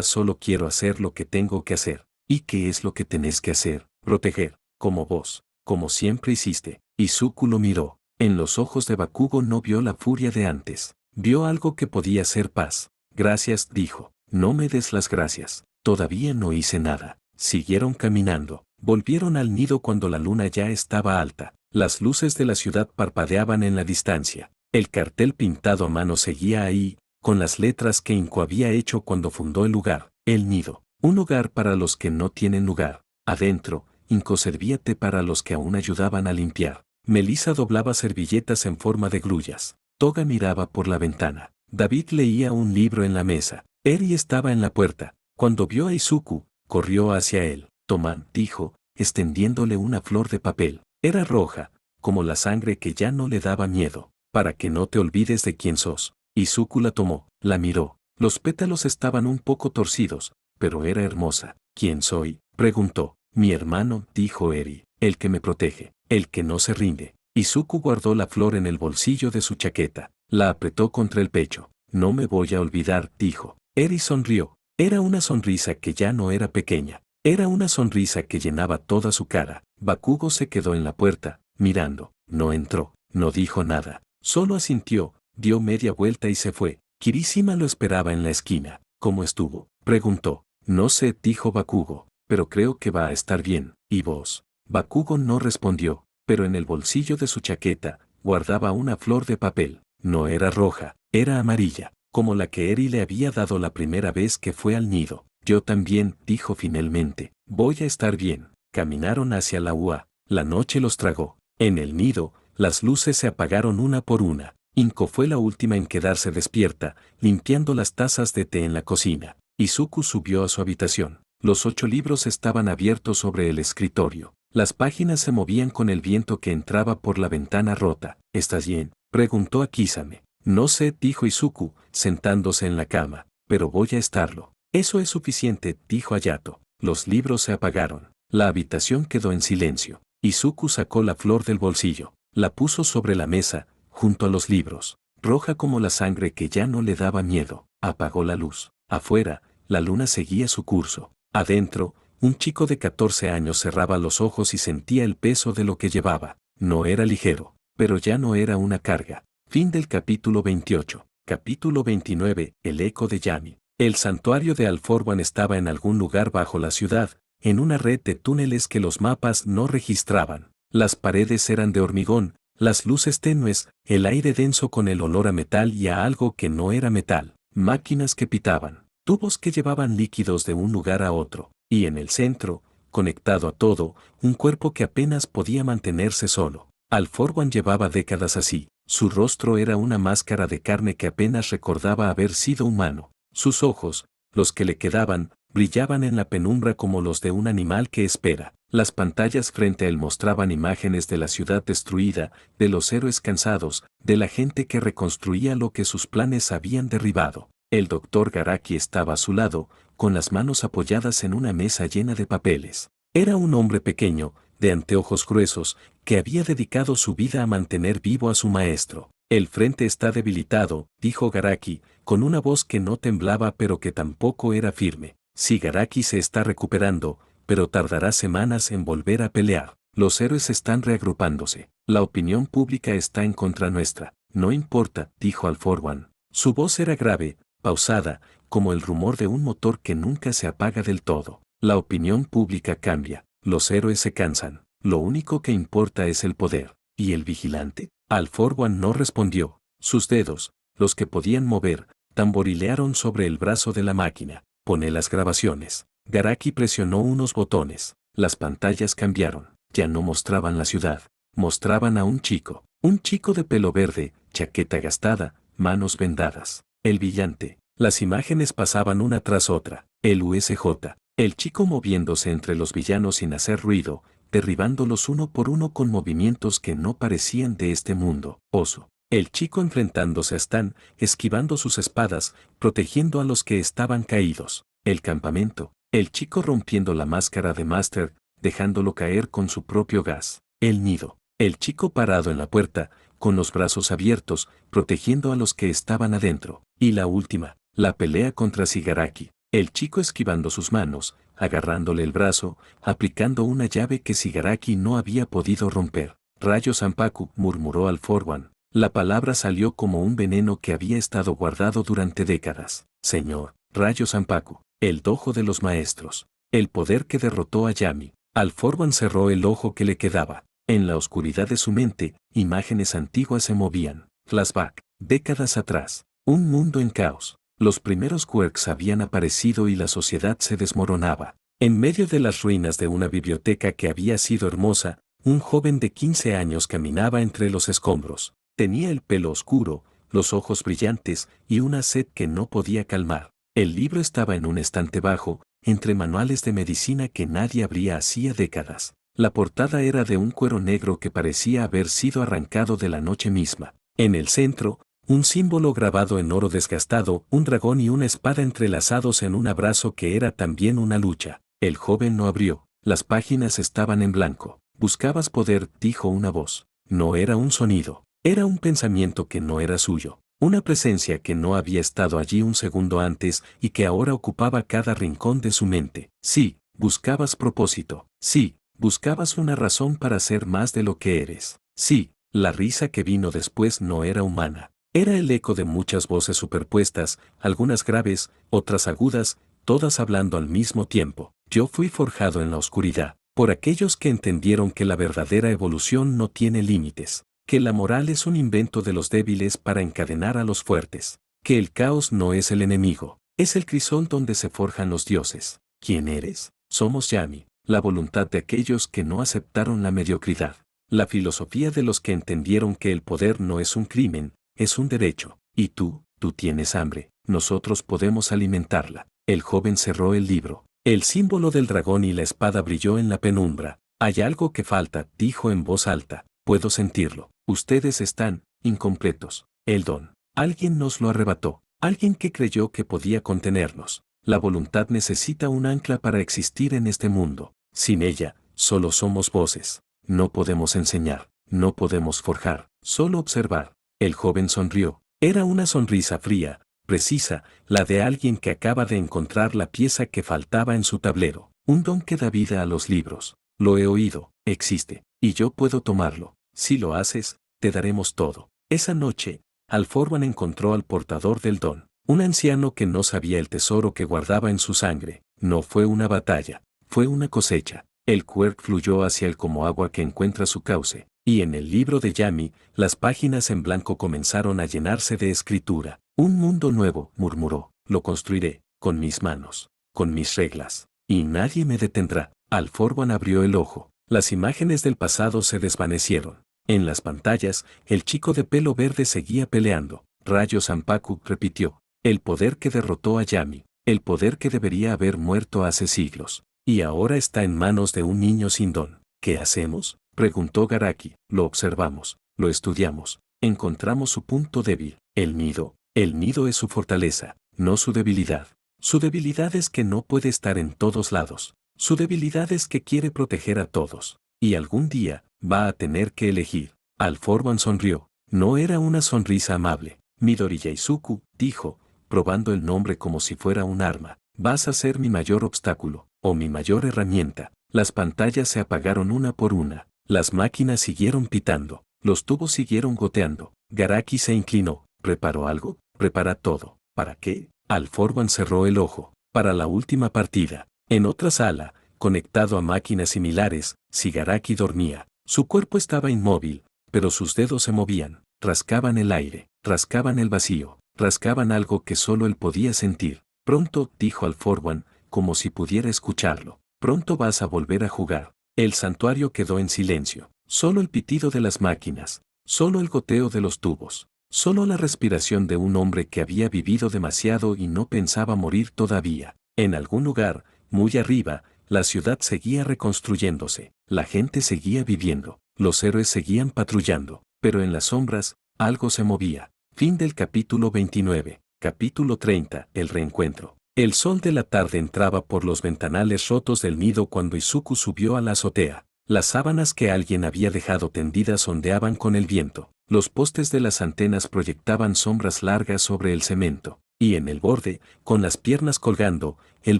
solo quiero hacer lo que tengo que hacer. ¿Y qué es lo que tenés que hacer? Proteger, como vos, como siempre hiciste. Izuku lo miró. En los ojos de Bakugo no vio la furia de antes. Vio algo que podía ser paz. Gracias, dijo. No me des las gracias. Todavía no hice nada. Siguieron caminando. Volvieron al nido cuando la luna ya estaba alta. Las luces de la ciudad parpadeaban en la distancia. El cartel pintado a mano seguía ahí, con las letras que Inko había hecho cuando fundó el lugar. El nido. Un hogar para los que no tienen lugar. Adentro, Inko servía té para los que aún ayudaban a limpiar. Melissa doblaba servilletas en forma de grullas. Toga miraba por la ventana. David leía un libro en la mesa. Eri estaba en la puerta. Cuando vio a Izuku, corrió hacia él. Toma, dijo, extendiéndole una flor de papel. Era roja, como la sangre que ya no le daba miedo. Para que no te olvides de quién sos. Izuku la tomó, la miró. Los pétalos estaban un poco torcidos, pero era hermosa. ¿Quién soy?, preguntó. Mi hermano, dijo Eri, el que me protege, el que no se rinde. Izuku guardó la flor en el bolsillo de su chaqueta. La apretó contra el pecho. No me voy a olvidar, dijo. Eri sonrió. Era una sonrisa que ya no era pequeña. Era una sonrisa que llenaba toda su cara. Bakugo se quedó en la puerta, mirando. No entró, no dijo nada. Solo asintió, dio media vuelta y se fue. Kirishima lo esperaba en la esquina. ¿Cómo estuvo?, preguntó. No sé, dijo Bakugo, pero creo que va a estar bien. ¿Y vos? Bakugo no respondió, pero en el bolsillo de su chaqueta guardaba una flor de papel. No era roja, era amarilla, como la que Eri le había dado la primera vez que fue al nido. Yo también, dijo finalmente. Voy a estar bien. Caminaron hacia la UA. La noche los tragó. En el nido, las luces se apagaron una por una. Inko fue la última en quedarse despierta, limpiando las tazas de té en la cocina. Izuku subió a su habitación. Los 8 libros estaban abiertos sobre el escritorio. Las páginas se movían con el viento que entraba por la ventana rota. ¿Estás bien?, preguntó a Kisame. No sé, dijo Izuku, sentándose en la cama, pero voy a estarlo. Eso es suficiente, dijo Hayato. Los libros se apagaron. La habitación quedó en silencio. Izuku sacó la flor del bolsillo. La puso sobre la mesa, junto a los libros. Roja como la sangre que ya no le daba miedo. Apagó la luz. Afuera, la luna seguía su curso. Adentro, un chico de 14 años cerraba los ojos y sentía el peso de lo que llevaba. No era ligero, pero ya no era una carga. Fin del capítulo 28. Capítulo 29. El eco de Yami. El santuario de Alforwan estaba en algún lugar bajo la ciudad, en una red de túneles que los mapas no registraban. Las paredes eran de hormigón, las luces tenues, el aire denso con el olor a metal y a algo que no era metal. Máquinas que pitaban, tubos que llevaban líquidos de un lugar a otro, y en el centro, conectado a todo, un cuerpo que apenas podía mantenerse solo. Alforwan llevaba décadas así. Su rostro era una máscara de carne que apenas recordaba haber sido humano. Sus ojos, los que le quedaban, brillaban en la penumbra como los de un animal que espera. Las pantallas frente a él mostraban imágenes de la ciudad destruida, de los héroes cansados, de la gente que reconstruía lo que sus planes habían derribado. El doctor Garaki estaba a su lado, con las manos apoyadas en una mesa llena de papeles. Era un hombre pequeño, de anteojos gruesos, que había dedicado su vida a mantener vivo a su maestro. El frente está debilitado, dijo Garaki, con una voz que no temblaba pero que tampoco era firme. Sí, Garaki se está recuperando, pero tardará semanas en volver a pelear. Los héroes están reagrupándose. La opinión pública está en contra nuestra. No importa, dijo All For One. Su voz era grave, pausada, como el rumor de un motor que nunca se apaga del todo. La opinión pública cambia. Los héroes se cansan. Lo único que importa es el poder. ¿Y el vigilante? All For One no respondió. Sus dedos, los que podían mover, tamborilearon sobre el brazo de la máquina. Pone las grabaciones. Garaki presionó unos botones. Las pantallas cambiaron. Ya no mostraban la ciudad. Mostraban a un chico. Un chico de pelo verde, chaqueta gastada, manos vendadas. El villante. Las imágenes pasaban una tras otra. El USJ. El chico moviéndose entre los villanos sin hacer ruido, derribándolos uno por uno con movimientos que no parecían de este mundo. Oso. El chico enfrentándose a Stan, esquivando sus espadas, protegiendo a los que estaban caídos. El campamento. El chico rompiendo la máscara de Master, dejándolo caer con su propio gas. El nido. El chico parado en la puerta, con los brazos abiertos, protegiendo a los que estaban adentro. Y la última, la pelea contra Shigaraki. El chico esquivando sus manos, agarrándole el brazo, aplicando una llave que Shigaraki no había podido romper. Rayo Zanpaku, murmuró All For One. La palabra salió como un veneno que había estado guardado durante décadas. Señor, Rayo Zanpaku, el dojo de los maestros. El poder que derrotó a Yami. All For One cerró el ojo que le quedaba. En la oscuridad de su mente, imágenes antiguas se movían. Flashback. Décadas atrás. Un mundo en caos. Los primeros quirks habían aparecido y la sociedad se desmoronaba. En medio de las ruinas de una biblioteca que había sido hermosa, un joven de 15 años caminaba entre los escombros. Tenía el pelo oscuro, los ojos brillantes y una sed que no podía calmar. El libro estaba en un estante bajo, entre manuales de medicina que nadie abría hacía décadas. La portada era de un cuero negro que parecía haber sido arrancado de la noche misma. En el centro, un símbolo grabado en oro desgastado, un dragón y una espada entrelazados en un abrazo que era también una lucha. El joven no abrió. Las páginas estaban en blanco. Buscabas poder, dijo una voz. No era un sonido. Era un pensamiento que no era suyo. Una presencia que no había estado allí un segundo antes y que ahora ocupaba cada rincón de su mente. Sí, buscabas propósito. Sí, buscabas una razón para ser más de lo que eres. Sí, la risa que vino después no era humana. Era el eco de muchas voces superpuestas, algunas graves, otras agudas, todas hablando al mismo tiempo. Yo fui forjado en la oscuridad, por aquellos que entendieron que la verdadera evolución no tiene límites, que la moral es un invento de los débiles para encadenar a los fuertes, que el caos no es el enemigo, es el crisol donde se forjan los dioses. ¿Quién eres? Somos Yami, la voluntad de aquellos que no aceptaron la mediocridad, la filosofía de los que entendieron que el poder no es un crimen, es un derecho. Y tú tienes hambre, nosotros podemos alimentarla. El joven cerró el libro. El símbolo del dragón y la espada brilló en la penumbra. Hay algo que falta, dijo en voz alta. Puedo sentirlo. Ustedes están incompletos. El don. Alguien nos lo arrebató. Alguien que creyó que podía contenernos. La voluntad necesita un ancla para existir en este mundo. Sin ella, solo somos voces. No podemos enseñar, no podemos forjar, solo observar. El joven sonrió. Era una sonrisa fría, precisa, la de alguien que acaba de encontrar la pieza que faltaba en su tablero. Un don que da vida a los libros. Lo he oído, existe, y yo puedo tomarlo. Si lo haces, te daremos todo. Esa noche, All For One encontró al portador del don, un anciano que no sabía el tesoro que guardaba en su sangre. No fue una batalla, fue una cosecha. El quirk fluyó hacia él como agua que encuentra su cauce, y en el libro de Yami, las páginas en blanco comenzaron a llenarse de escritura. Un mundo nuevo, murmuró, lo construiré, con mis manos, con mis reglas, y nadie me detendrá. All For One abrió el ojo. Las imágenes del pasado se desvanecieron. En las pantallas, el chico de pelo verde seguía peleando. Rayo Zanpaku repitió. El poder que derrotó a Yami, el poder que debería haber muerto hace siglos, y ahora está en manos de un niño sin don. ¿Qué hacemos?, preguntó Garaki. Lo observamos, lo estudiamos, encontramos su punto débil, el nido. El nido es su fortaleza, no su debilidad. Su debilidad es que no puede estar en todos lados. Su debilidad es que quiere proteger a todos. Y algún día, va a tener que elegir. All-For-One sonrió. No era una sonrisa amable. Midoriya Izuku, dijo, probando el nombre como si fuera un arma. Vas a ser mi mayor obstáculo, o mi mayor herramienta. Las pantallas se apagaron una por una. Las máquinas siguieron pitando. Los tubos siguieron goteando. Garaki se inclinó. ¿Preparó algo? Prepara todo. ¿Para qué? All-For-One cerró el ojo. Para la última partida. En otra sala, conectado a máquinas similares, Shigaraki dormía. Su cuerpo estaba inmóvil, pero sus dedos se movían, rascaban el aire, rascaban el vacío, rascaban algo que solo él podía sentir. Pronto, dijo All-For-One, como si pudiera escucharlo. Pronto vas a volver a jugar. El santuario quedó en silencio. Solo el pitido de las máquinas, solo el goteo de los tubos, solo la respiración de un hombre que había vivido demasiado y no pensaba morir todavía. En algún lugar, muy arriba, la ciudad seguía reconstruyéndose, la gente seguía viviendo, los héroes seguían patrullando, pero en las sombras, algo se movía. Fin del capítulo 29. Capítulo 30. El reencuentro. El sol de la tarde entraba por los ventanales rotos del nido cuando Izuku subió a la azotea. Las sábanas que alguien había dejado tendidas ondeaban con el viento. Los postes de las antenas proyectaban sombras largas sobre el cemento. Y en el borde, con las piernas colgando, el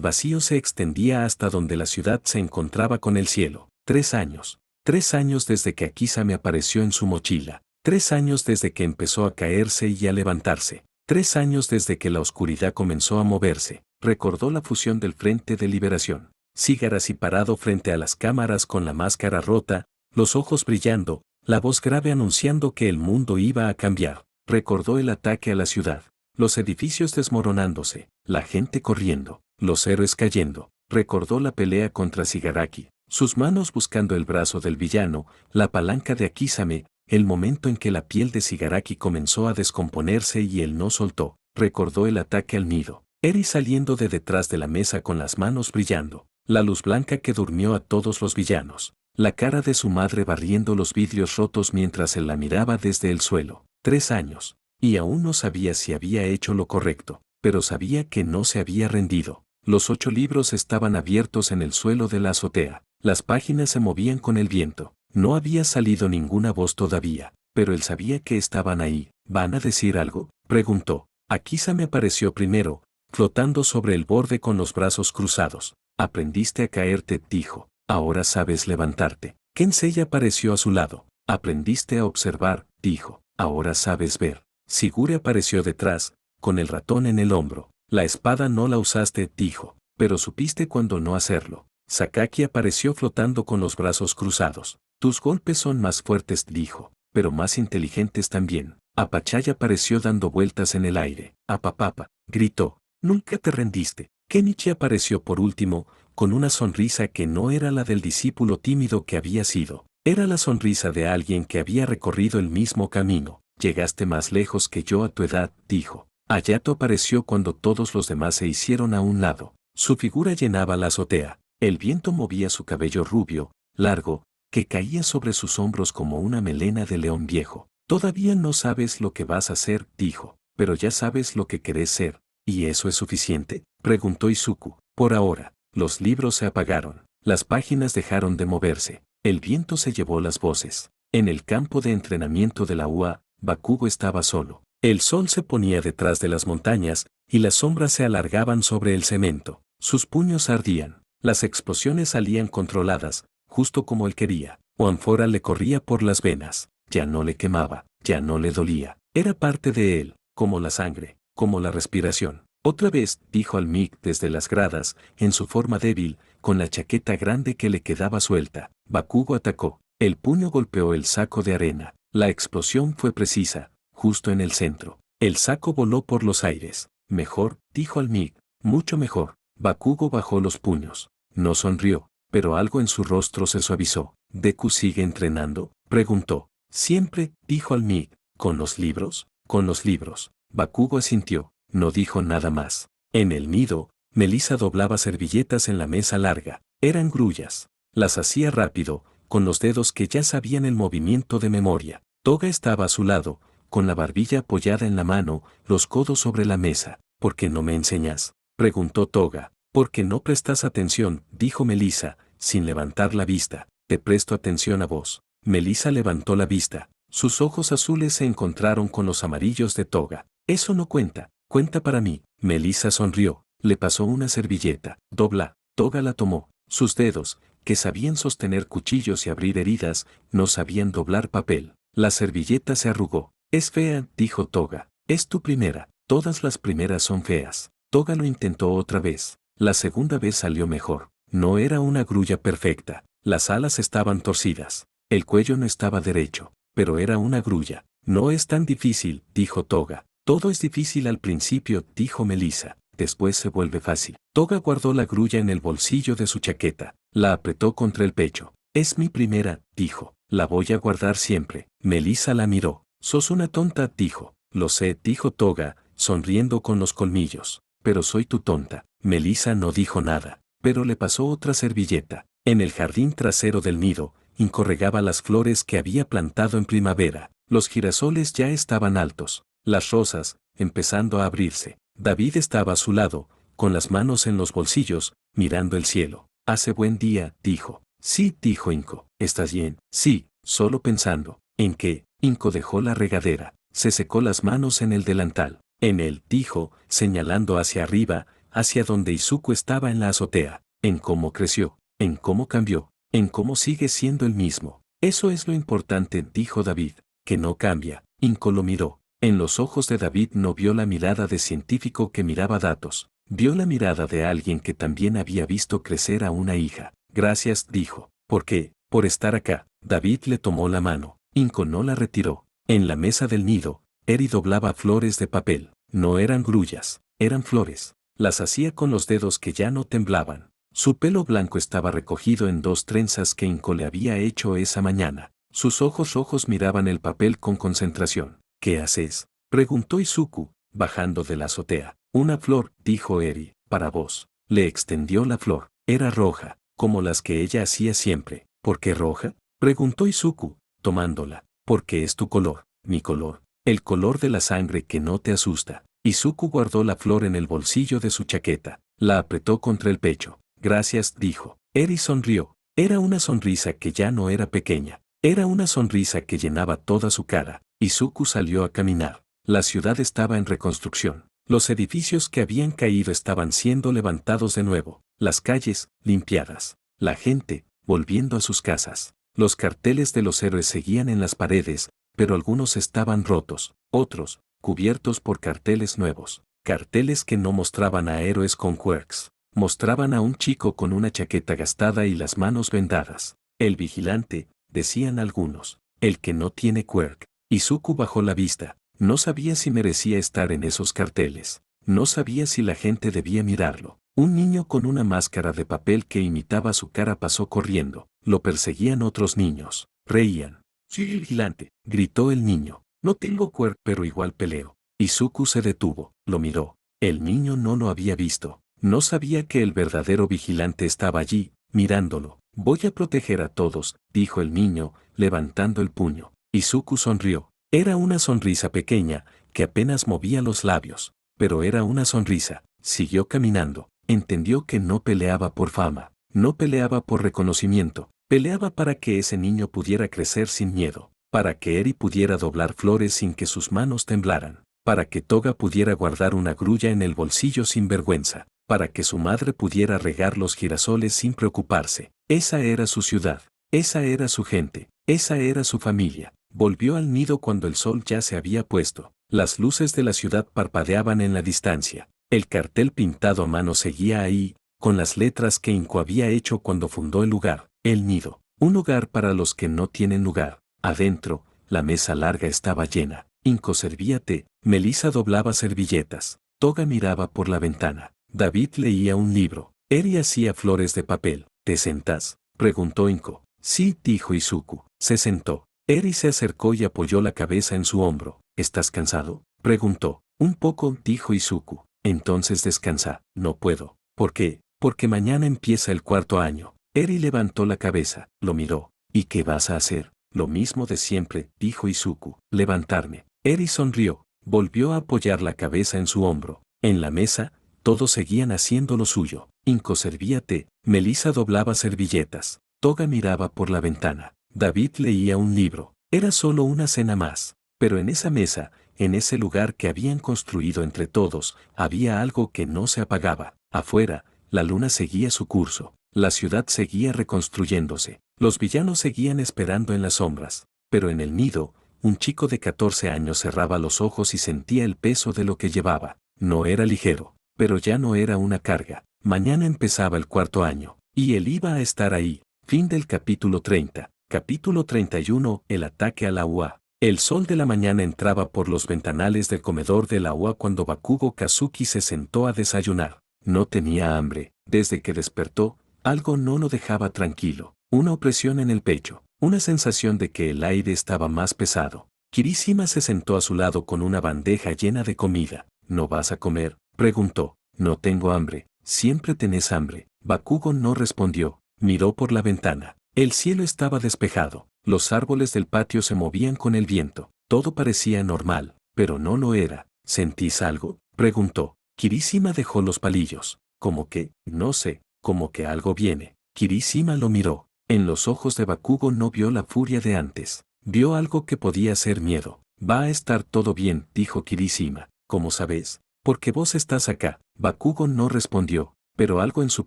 vacío se extendía hasta donde la ciudad se encontraba con el cielo. 3 años. 3 años desde que Akisame apareció en su mochila. 3 años desde que empezó a caerse y a levantarse. 3 años desde que la oscuridad comenzó a moverse. Recordó la fusión del Frente de Liberación. Shigaraki parado frente a las cámaras con la máscara rota, los ojos brillando, la voz grave anunciando que el mundo iba a cambiar. Recordó el ataque a la ciudad. Los edificios desmoronándose, la gente corriendo, los héroes cayendo. Recordó la pelea contra Shigaraki, sus manos buscando el brazo del villano, la palanca de Akisame, el momento en que la piel de Shigaraki comenzó a descomponerse y él no soltó. Recordó el ataque al nido, Eri saliendo de detrás de la mesa con las manos brillando, la luz blanca que durmió a todos los villanos, la cara de su madre barriendo los vidrios rotos mientras él la miraba desde el suelo. 3 años. Y aún no sabía si había hecho lo correcto, pero sabía que no se había rendido. Los 8 libros estaban abiertos en el suelo de la azotea. Las páginas se movían con el viento. No había salido ninguna voz todavía, pero él sabía que estaban ahí. ¿Van a decir algo?, preguntó. Akisame apareció primero, flotando sobre el borde con los brazos cruzados. Aprendiste a caerte, dijo. Ahora sabes levantarte. Kensei apareció a su lado. Aprendiste a observar, dijo. Ahora sabes ver. Sigure apareció detrás, con el ratón en el hombro. La espada no la usaste, dijo, pero supiste cuándo no hacerlo. Sakaki apareció flotando con los brazos cruzados. Tus golpes son más fuertes, dijo, pero más inteligentes también. Apachai apareció dando vueltas en el aire. Apapapa, gritó. Nunca te rendiste. Kenichi apareció por último, con una sonrisa que no era la del discípulo tímido que había sido. Era la sonrisa de alguien que había recorrido el mismo camino. Llegaste más lejos que yo a tu edad, dijo. Hayato apareció cuando todos los demás se hicieron a un lado. Su figura llenaba la azotea. El viento movía su cabello rubio, largo, que caía sobre sus hombros como una melena de león viejo. Todavía no sabes lo que vas a hacer, dijo, pero ya sabes lo que querés ser. ¿Y eso es suficiente?, preguntó Izuku. Por ahora. Los libros se apagaron. Las páginas dejaron de moverse. El viento se llevó las voces. En el campo de entrenamiento de la UA, Bakugo estaba solo. El sol se ponía detrás de las montañas, y las sombras se alargaban sobre el cemento. Sus puños ardían. Las explosiones salían controladas, justo como él quería. O ánfora le corría por las venas. Ya no le quemaba, ya no le dolía. Era parte de él, como la sangre, como la respiración. Otra vez, dijo al Mig desde las gradas, en su forma débil, con la chaqueta grande que le quedaba suelta. Bakugo atacó. El puño golpeó el saco de arena. La explosión fue precisa, justo en el centro. El saco voló por los aires. Mejor, dijo al Mig, mucho mejor. Bakugo bajó los puños. No sonrió, pero algo en su rostro se suavizó. ¿Deku sigue entrenando?, preguntó. Siempre, dijo al Mig. ¿Con los libros? Con los libros. Bakugo asintió. No dijo nada más. En el nido, Melissa doblaba servilletas en la mesa larga. Eran grullas. Las hacía rápido, con los dedos que ya sabían el movimiento de memoria. Toga estaba a su lado, con la barbilla apoyada en la mano, los codos sobre la mesa. ¿Por qué no me enseñas?, preguntó Toga. Porque no prestas atención, dijo Melissa, sin levantar la vista. Te presto atención a vos. Melissa levantó la vista. Sus ojos azules se encontraron con los amarillos de Toga. Eso no cuenta, cuenta para mí. Melissa sonrió, le pasó una servilleta. Dobla. Toga la tomó. Sus dedos, que sabían sostener cuchillos y abrir heridas, no sabían doblar papel. La servilleta se arrugó. Es fea, dijo Toga. Es tu primera. Todas las primeras son feas. Toga lo intentó otra vez. La segunda vez salió mejor. No era una grulla perfecta. Las alas estaban torcidas. El cuello no estaba derecho. Pero era una grulla. No es tan difícil, dijo Toga. Todo es difícil al principio, dijo Melissa. Después se vuelve fácil. Toga guardó la grulla en el bolsillo de su chaqueta. La apretó contra el pecho. Es mi primera, dijo. La voy a guardar siempre. Melissa la miró. Sos una tonta, dijo. Lo sé, dijo Toga, sonriendo con los colmillos. Pero soy tu tonta. Melissa no dijo nada, pero le pasó otra servilleta. En el jardín trasero del nido, Inco regaba las flores que había plantado en primavera. Los girasoles ya estaban altos. Las rosas, empezando a abrirse. David estaba a su lado, con las manos en los bolsillos, mirando el cielo. Hace buen día, dijo. Sí, dijo Inco. ¿Estás bien? Sí, solo pensando. ¿En qué? Inco dejó la regadera. Se secó las manos en el delantal. En él, dijo, señalando hacia arriba, hacia donde Izuku estaba en la azotea. En cómo creció, en cómo cambió, en cómo sigue siendo el mismo. Eso es lo importante, dijo David, que no cambia. Inco lo miró. En los ojos de David no vio la mirada de científico que miraba datos. Vio la mirada de alguien que también había visto crecer a una hija. Gracias, dijo. ¿Por qué? Por estar acá. David le tomó la mano. Inco no la retiró. En la mesa del nido, Eri doblaba flores de papel. No eran grullas, eran flores. Las hacía con los dedos que ya no temblaban. Su pelo blanco estaba recogido en 2 trenzas que Inco le había hecho esa mañana. Sus ojos rojos miraban el papel con concentración. ¿Qué haces?, preguntó Izuku, bajando de la azotea. Una flor, dijo Eri, para vos. Le extendió la flor. Era roja, como las que ella hacía siempre. ¿Por qué roja?, preguntó Izuku, tomándola. Porque es tu color, mi color. El color de la sangre que no te asusta. Izuku guardó la flor en el bolsillo de su chaqueta. La apretó contra el pecho. Gracias, dijo. Eri sonrió. Era una sonrisa que ya no era pequeña. Era una sonrisa que llenaba toda su cara. Izuku salió a caminar. La ciudad estaba en reconstrucción. Los edificios que habían caído estaban siendo levantados de nuevo. Las calles, limpiadas. La gente, volviendo a sus casas. Los carteles de los héroes seguían en las paredes, pero algunos estaban rotos, otros, cubiertos por carteles nuevos. Carteles que no mostraban a héroes con quirks. Mostraban a un chico con una chaqueta gastada y las manos vendadas. El vigilante, decían algunos. El que no tiene quirk. Izuku bajó la vista. No sabía si merecía estar en esos carteles. No sabía si la gente debía mirarlo. Un niño con una máscara de papel que imitaba su cara pasó corriendo. Lo perseguían otros niños. Reían. «Sí, vigilante», gritó el niño. «No tengo quirk, pero igual peleo». Izuku se detuvo. Lo miró. El niño no lo había visto. No sabía que el verdadero vigilante estaba allí, mirándolo. «Voy a proteger a todos», dijo el niño, levantando el puño. Izuku sonrió. Era una sonrisa pequeña, que apenas movía los labios. Pero era una sonrisa. Siguió caminando. Entendió que no peleaba por fama. No peleaba por reconocimiento. Peleaba para que ese niño pudiera crecer sin miedo. Para que Eri pudiera doblar flores sin que sus manos temblaran. Para que Toga pudiera guardar una grulla en el bolsillo sin vergüenza. Para que su madre pudiera regar los girasoles sin preocuparse. Esa era su ciudad. Esa era su gente. Esa era su familia. Volvió al nido cuando el sol ya se había puesto. Las luces de la ciudad parpadeaban en la distancia. El cartel pintado a mano seguía ahí, con las letras que Inco había hecho cuando fundó el lugar, el nido. Un lugar para los que no tienen lugar. Adentro, la mesa larga estaba llena. Inco servía té. Melissa doblaba servilletas. Toga miraba por la ventana. David leía un libro. Eri hacía flores de papel. ¿Te sentás?, preguntó Inco. Sí, dijo Izuku. Se sentó. Eri se acercó y apoyó la cabeza en su hombro. ¿Estás cansado?, preguntó. Un poco, dijo Izuku. Entonces descansa. No puedo. ¿Por qué? Porque mañana empieza el 4º año. Eri levantó la cabeza, lo miró. ¿Y qué vas a hacer? Lo mismo de siempre, dijo Izuku. Levantarme. Eri sonrió. Volvió a apoyar la cabeza en su hombro. En la mesa, Todos seguían haciendo lo suyo. Inko servía té, Melissa doblaba servilletas, Toga miraba por la ventana, David leía un libro. Era solo una cena más. Pero en esa mesa, en ese lugar que habían construido entre todos, había algo que no se apagaba. Afuera, la luna seguía su curso. La ciudad seguía reconstruyéndose. Los villanos seguían esperando en las sombras. Pero en el nido, un chico de 14 años cerraba los ojos y sentía el peso de lo que llevaba. No era ligero, pero ya no era una carga. Mañana empezaba el cuarto año, y él iba a estar ahí. Fin del capítulo 30. Capítulo 31. El ataque a la UA. El sol de la mañana entraba por los ventanales del comedor de la UA cuando Bakugo Kazuki se sentó a desayunar. No tenía hambre. Desde que despertó, algo no lo dejaba tranquilo. Una opresión en el pecho. Una sensación de que el aire estaba más pesado. Kirishima se sentó a su lado con una bandeja llena de comida. ¿No vas a comer?, preguntó. No tengo hambre. Siempre tenés hambre. Bakugo no respondió. Miró por la ventana. El cielo estaba despejado. Los árboles del patio se movían con el viento. Todo parecía normal, pero no lo era. ¿Sentís algo?, preguntó. Kirishima dejó los palillos. ¿Cómo que? No sé, como que algo viene. Kirishima lo miró. En los ojos de Bakugo no vio la furia de antes. Vio algo que podía ser miedo. Va a estar todo bien, dijo Kirishima. ¿Cómo sabes? Porque vos estás acá. Bakugo no respondió, pero algo en su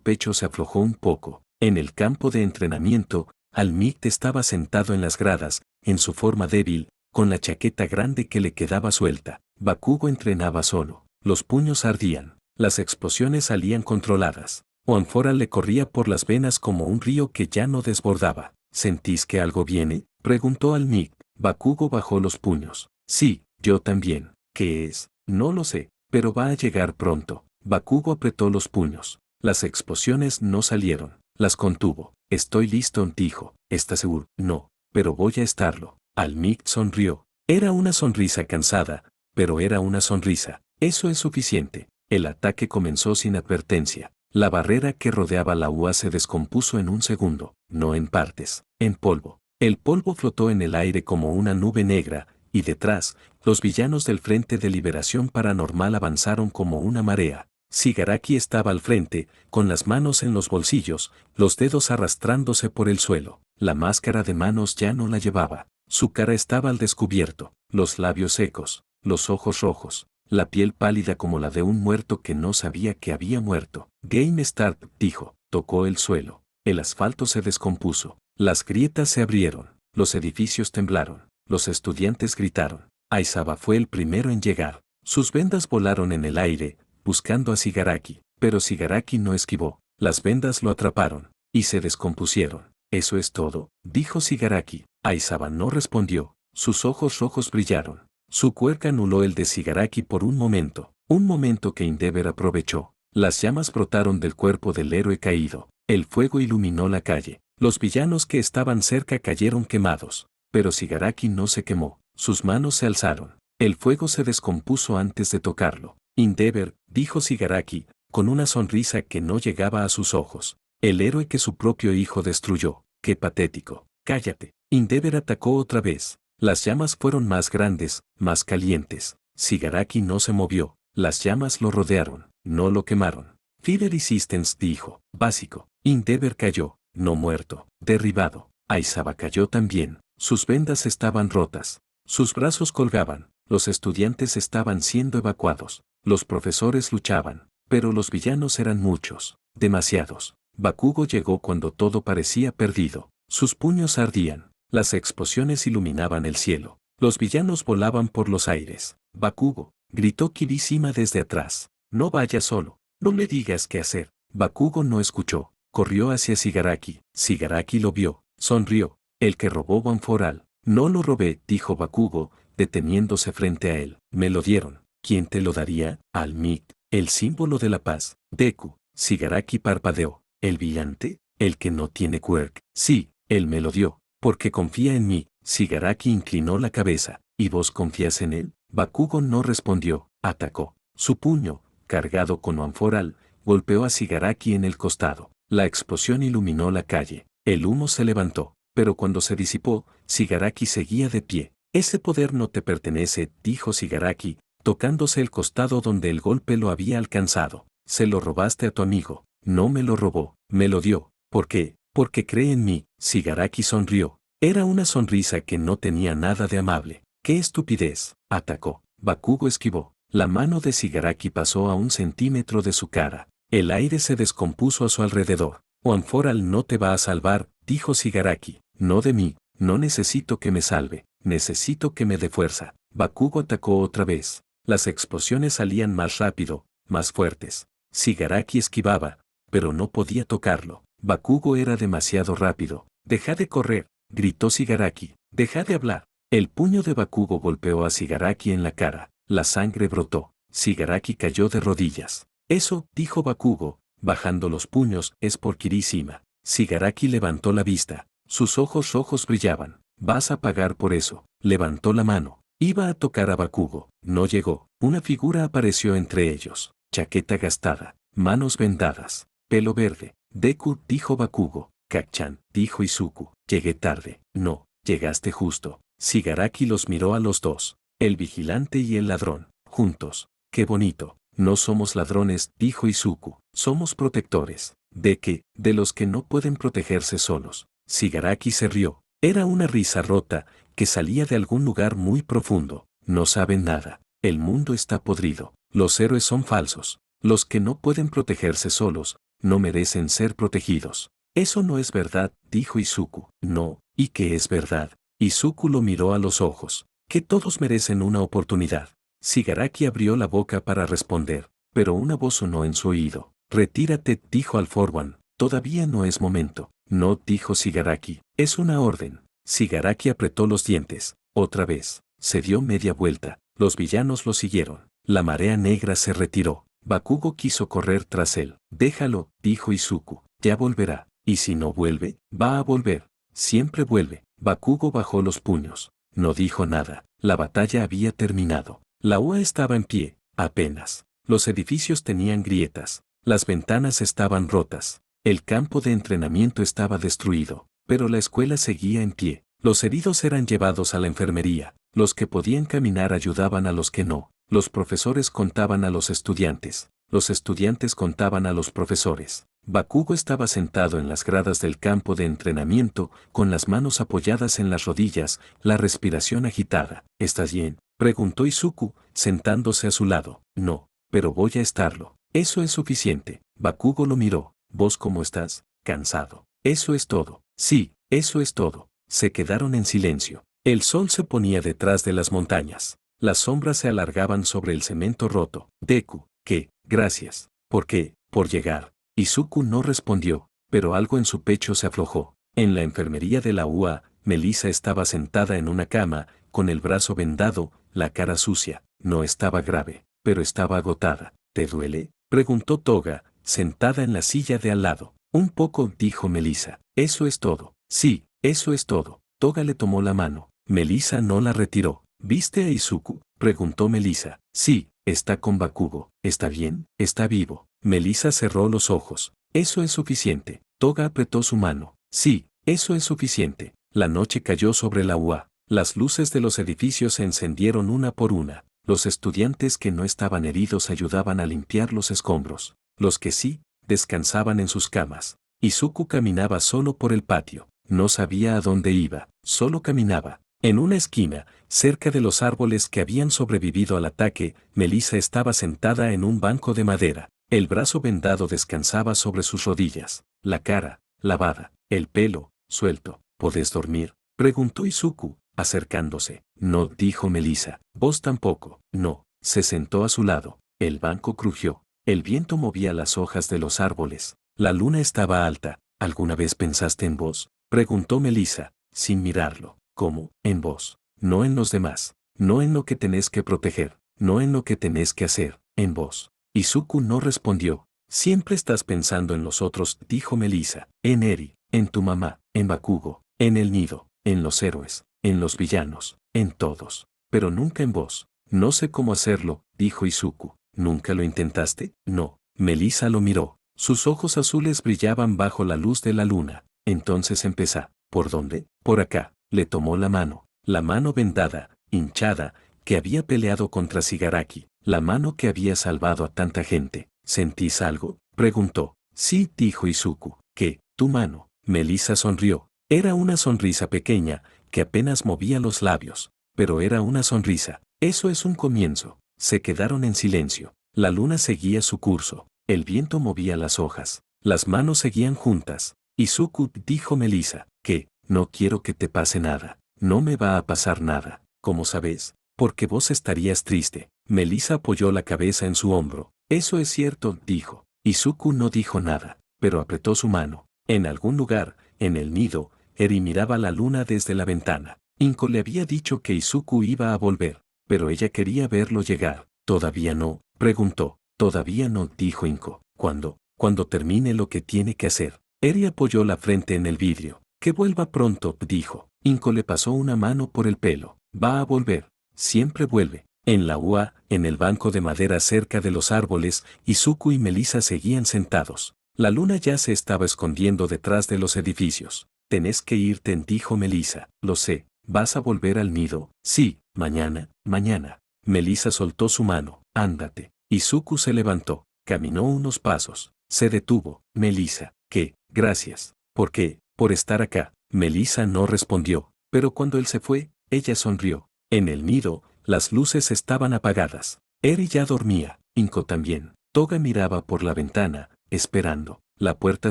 pecho se aflojó un poco. En el campo de entrenamiento, All-Might estaba sentado en las gradas, en su forma débil, con la chaqueta grande que le quedaba suelta. Bakugo entrenaba solo. Los puños ardían. Las explosiones salían controladas. Anfora le corría por las venas como un río que ya no desbordaba. ¿Sentís que algo viene?, preguntó All-Might. Bakugo bajó los puños. Sí, yo también. ¿Qué es? No lo sé, pero va a llegar pronto. Bakugo apretó los puños. Las explosiones no salieron. Las contuvo. Estoy listo, dijo. ¿Estás seguro? No, pero voy a estarlo. All-Might sonrió. Era una sonrisa cansada, pero era una sonrisa. Eso es suficiente. El ataque comenzó sin advertencia. La barrera que rodeaba la UA se descompuso en un segundo, no en partes, en polvo. El polvo flotó en el aire como una nube negra, y detrás, los villanos del Frente de Liberación Paranormal avanzaron como una marea. Shigaraki estaba al frente, con las manos en los bolsillos, los dedos arrastrándose por el suelo. La máscara de manos ya no la llevaba. Su cara estaba al descubierto, los labios secos, los ojos rojos, la piel pálida como la de un muerto que no sabía que había muerto. Game Start, dijo. Tocó el suelo. El asfalto se descompuso. Las grietas se abrieron. Los edificios temblaron. Los estudiantes gritaron. Aizawa fue el primero en llegar. Sus vendas volaron en el aire, buscando a Shigaraki, pero Shigaraki no esquivó. Las vendas lo atraparon, y se descompusieron. ¿Eso es todo?, dijo Shigaraki. Aizawa no respondió. Sus ojos rojos brillaron. Su cuerpo anuló el de Shigaraki por un momento que Endeavor aprovechó. Las llamas brotaron del cuerpo del héroe caído. El fuego iluminó la calle. Los villanos que estaban cerca cayeron quemados. Pero Shigaraki no se quemó. Sus manos se alzaron. El fuego se descompuso antes de tocarlo. Endeavor, dijo Shigaraki, con una sonrisa que no llegaba a sus ojos. El héroe que su propio hijo destruyó. ¡Qué patético! Cállate. Endeavor atacó otra vez. Las llamas fueron más grandes, más calientes. Shigaraki no se movió. Las llamas lo rodearon. No lo quemaron. Fire Resistance, dijo. Básico. Endeavor cayó. No muerto. Derribado. Aizawa cayó también. Sus vendas estaban rotas. Sus brazos colgaban. Los estudiantes estaban siendo evacuados. Los profesores luchaban. Pero los villanos eran muchos. Demasiados. Bakugo llegó cuando todo parecía perdido. Sus puños ardían. Las explosiones iluminaban el cielo. Los villanos volaban por los aires. Bakugo, gritó Kirishima desde atrás. No vayas solo. No le digas qué hacer. Bakugo no escuchó. Corrió hacia Shigaraki. Shigaraki lo vio. Sonrió. El que robó Banforal. No lo robé, dijo Bakugo, deteniéndose frente a él. Me lo dieron. ¿Quién te lo daría? All-Might, el símbolo de la paz. Deku. Shigaraki parpadeó. ¿El brillante? ¿El que no tiene quirk? Sí, él me lo dio. Porque confía en mí. Shigaraki inclinó la cabeza. ¿Y vos confías en él? Bakugo no respondió. Atacó. Su puño, cargado con Banforal, golpeó a Shigaraki en el costado. La explosión iluminó la calle. El humo se levantó. Pero cuando se disipó, Shigaraki seguía de pie. Ese poder no te pertenece, dijo Shigaraki, tocándose el costado donde el golpe lo había alcanzado. Se lo robaste a tu amigo. No me lo robó, me lo dio. ¿Por qué? Porque cree en mí. Shigaraki sonrió. Era una sonrisa que no tenía nada de amable. ¡Qué estupidez! Atacó. Bakugo esquivó. La mano de Shigaraki pasó a 1 centímetro de su cara. El aire se descompuso a su alrededor. One-for-all no te va a salvar, dijo Shigaraki. No de mí, no necesito que me salve, necesito que me dé fuerza. Bakugo atacó otra vez. Las explosiones salían más rápido, más fuertes. Shigaraki esquivaba, pero no podía tocarlo. Bakugo era demasiado rápido. Deja de correr, gritó Shigaraki. Deja de hablar. El puño de Bakugo golpeó a Shigaraki en la cara. La sangre brotó. Shigaraki cayó de rodillas. Eso, dijo Bakugo, bajando los puños, es por Kirishima. Shigaraki levantó la vista. Sus ojos rojos brillaban. Vas a pagar por eso. Levantó la mano. Iba a tocar a Bakugo. No llegó. Una figura apareció entre ellos. Chaqueta gastada. Manos vendadas. Pelo verde. Deku, dijo Bakugo. Kacchan, dijo Izuku. Llegué tarde. No, llegaste justo. Shigaraki los miró a los dos. El vigilante y el ladrón. Juntos. Qué bonito. No somos ladrones, dijo Izuku. Somos protectores. ¿De qué? De los que no pueden protegerse solos. Shigaraki se rió. Era una risa rota, que salía de algún lugar muy profundo. No saben nada. El mundo está podrido. Los héroes son falsos. Los que no pueden protegerse solos, no merecen ser protegidos. Eso no es verdad, dijo Izuku. No, ¿y qué es verdad? Izuku lo miró a los ojos. Que todos merecen una oportunidad. Shigaraki abrió la boca para responder, pero una voz sonó en su oído. Retírate, dijo All For One. Todavía no es momento. No, dijo Shigaraki. Es una orden. Shigaraki apretó los dientes. Otra vez. Se dio media vuelta. Los villanos lo siguieron. La marea negra se retiró. Bakugo quiso correr tras él. Déjalo, dijo Izuku. Ya volverá. Y si no vuelve, va a volver. Siempre vuelve. Bakugo bajó los puños. No dijo nada. La batalla había terminado. La UA estaba en pie, apenas. Los edificios tenían grietas. Las ventanas estaban rotas. El campo de entrenamiento estaba destruido. Pero la escuela seguía en pie. Los heridos eran llevados a la enfermería. Los que podían caminar ayudaban a los que no. Los profesores contaban a los estudiantes. Los estudiantes contaban a los profesores. Bakugo estaba sentado en las gradas del campo de entrenamiento, con las manos apoyadas en las rodillas, la respiración agitada. ¿Estás bien?, preguntó Izuku, sentándose a su lado. No, pero voy a estarlo. Eso es suficiente. Bakugo lo miró. ¿Vos cómo estás? Cansado. Eso es todo. Sí, eso es todo. Se quedaron en silencio. El sol se ponía detrás de las montañas. Las sombras se alargaban sobre el cemento roto. Deku, ¿qué? Gracias. ¿Por qué? Por llegar. Izuku no respondió, pero algo en su pecho se aflojó. En la enfermería de la UA, Melissa estaba sentada en una cama, con el brazo vendado, la cara sucia. No estaba grave, pero estaba agotada. ¿Te duele?, preguntó Toga, sentada en la silla de al lado. Un poco, dijo Melissa. Eso es todo. Sí, eso es todo. Toga le tomó la mano. Melissa no la retiró. ¿Viste a Izuku?, preguntó Melissa. Sí, está con Bakugo. ¿Está bien? ¿Está vivo? Melissa cerró los ojos. Eso es suficiente. Toga apretó su mano. Sí, eso es suficiente. La noche cayó sobre la UA. Las luces de los edificios se encendieron una por una. Los estudiantes que no estaban heridos ayudaban a limpiar los escombros. Los que sí, descansaban en sus camas. Izuku caminaba solo por el patio. No sabía a dónde iba, solo caminaba. En una esquina, cerca de los árboles que habían sobrevivido al ataque, Melissa estaba sentada en un banco de madera. El brazo vendado descansaba sobre sus rodillas. La cara, lavada. El pelo, suelto. ¿Podés dormir?, preguntó Izuku, acercándose. No, dijo Melissa. Vos tampoco. No. Se sentó a su lado. El banco crujió. El viento movía las hojas de los árboles. La luna estaba alta. ¿Alguna vez pensaste en vos?, preguntó Melissa, sin mirarlo. ¿Cómo? En vos. No en los demás. No en lo que tenés que proteger. No en lo que tenés que hacer. En vos. Izuku no respondió. Siempre estás pensando en los otros, dijo Melissa. En Eri, en tu mamá, en Bakugo, en el nido, en los héroes, en los villanos, en todos. Pero nunca en vos. No sé cómo hacerlo, dijo Izuku. ¿Nunca lo intentaste? No. Melissa lo miró. Sus ojos azules brillaban bajo la luz de la luna. Entonces empezá. ¿Por dónde? Por acá. Le tomó la mano vendada, hinchada, que había peleado contra Shigaraki, la mano que había salvado a tanta gente. ¿Sentís algo?, preguntó. Sí, dijo Izuku. ¿Qué? Tu mano. Melissa sonrió. Era una sonrisa pequeña, que apenas movía los labios. Pero era una sonrisa. Eso es un comienzo. Se quedaron en silencio. La luna seguía su curso. El viento movía las hojas. Las manos seguían juntas. Izuku, dijo Melissa, que, no quiero que te pase nada. No me va a pasar nada. ¿Cómo sabes? Porque vos estarías triste. Melissa apoyó la cabeza en su hombro. Eso es cierto, dijo. Izuku no dijo nada, pero apretó su mano. En algún lugar, en el nido, Eri miraba la luna desde la ventana. Inko le había dicho que Izuku iba a volver, pero ella quería verlo llegar. ¿Todavía no?, preguntó. Todavía no, dijo Inko. ¿Cuándo? Cuando termine lo que tiene que hacer. Eri apoyó la frente en el vidrio. Que vuelva pronto, dijo. Inko le pasó una mano por el pelo. Va a volver. Siempre vuelve. En la UA, en el banco de madera cerca de los árboles, Izuku y Melissa seguían sentados. La luna ya se estaba escondiendo detrás de los edificios. Tenés que irte, dijo Melissa. Lo sé. ¿Vas a volver al nido? Sí, mañana, mañana. Melissa soltó su mano. Ándate. Izuku se levantó. Caminó unos pasos. Se detuvo. Melissa. ¿Qué? Gracias. ¿Por qué? Por estar acá. Melissa no respondió. Pero cuando él se fue, ella sonrió. En el nido, las luces estaban apagadas. Eri ya dormía. Inko también. Toga miraba por la ventana, esperando. La puerta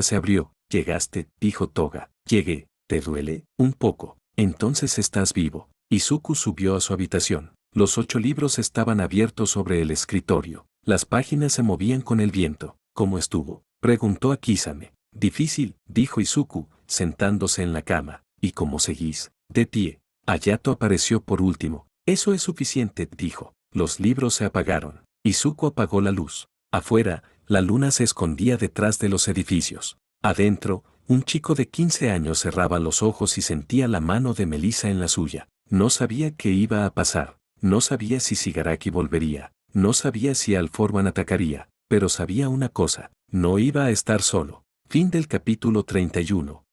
se abrió. Llegaste, dijo Toga. Llegué. ¿Te duele? Un poco. Entonces estás vivo. Izuku subió a su habitación. Los 8 libros estaban abiertos sobre el escritorio. Las páginas se movían con el viento. ¿Cómo estuvo?, preguntó a Kisame. Difícil, dijo Izuku, sentándose en la cama. ¿Y cómo seguís? De pie. Hayato apareció por último. Eso es suficiente, dijo. Los libros se apagaron. Izuku apagó la luz. Afuera, la luna se escondía detrás de los edificios. Adentro, un chico de 15 años cerraba los ojos y sentía la mano de Melissa en la suya. No sabía qué iba a pasar. No sabía si Shigaraki volvería. No sabía si All For One atacaría. Pero sabía una cosa. No iba a estar solo. Fin del capítulo 31.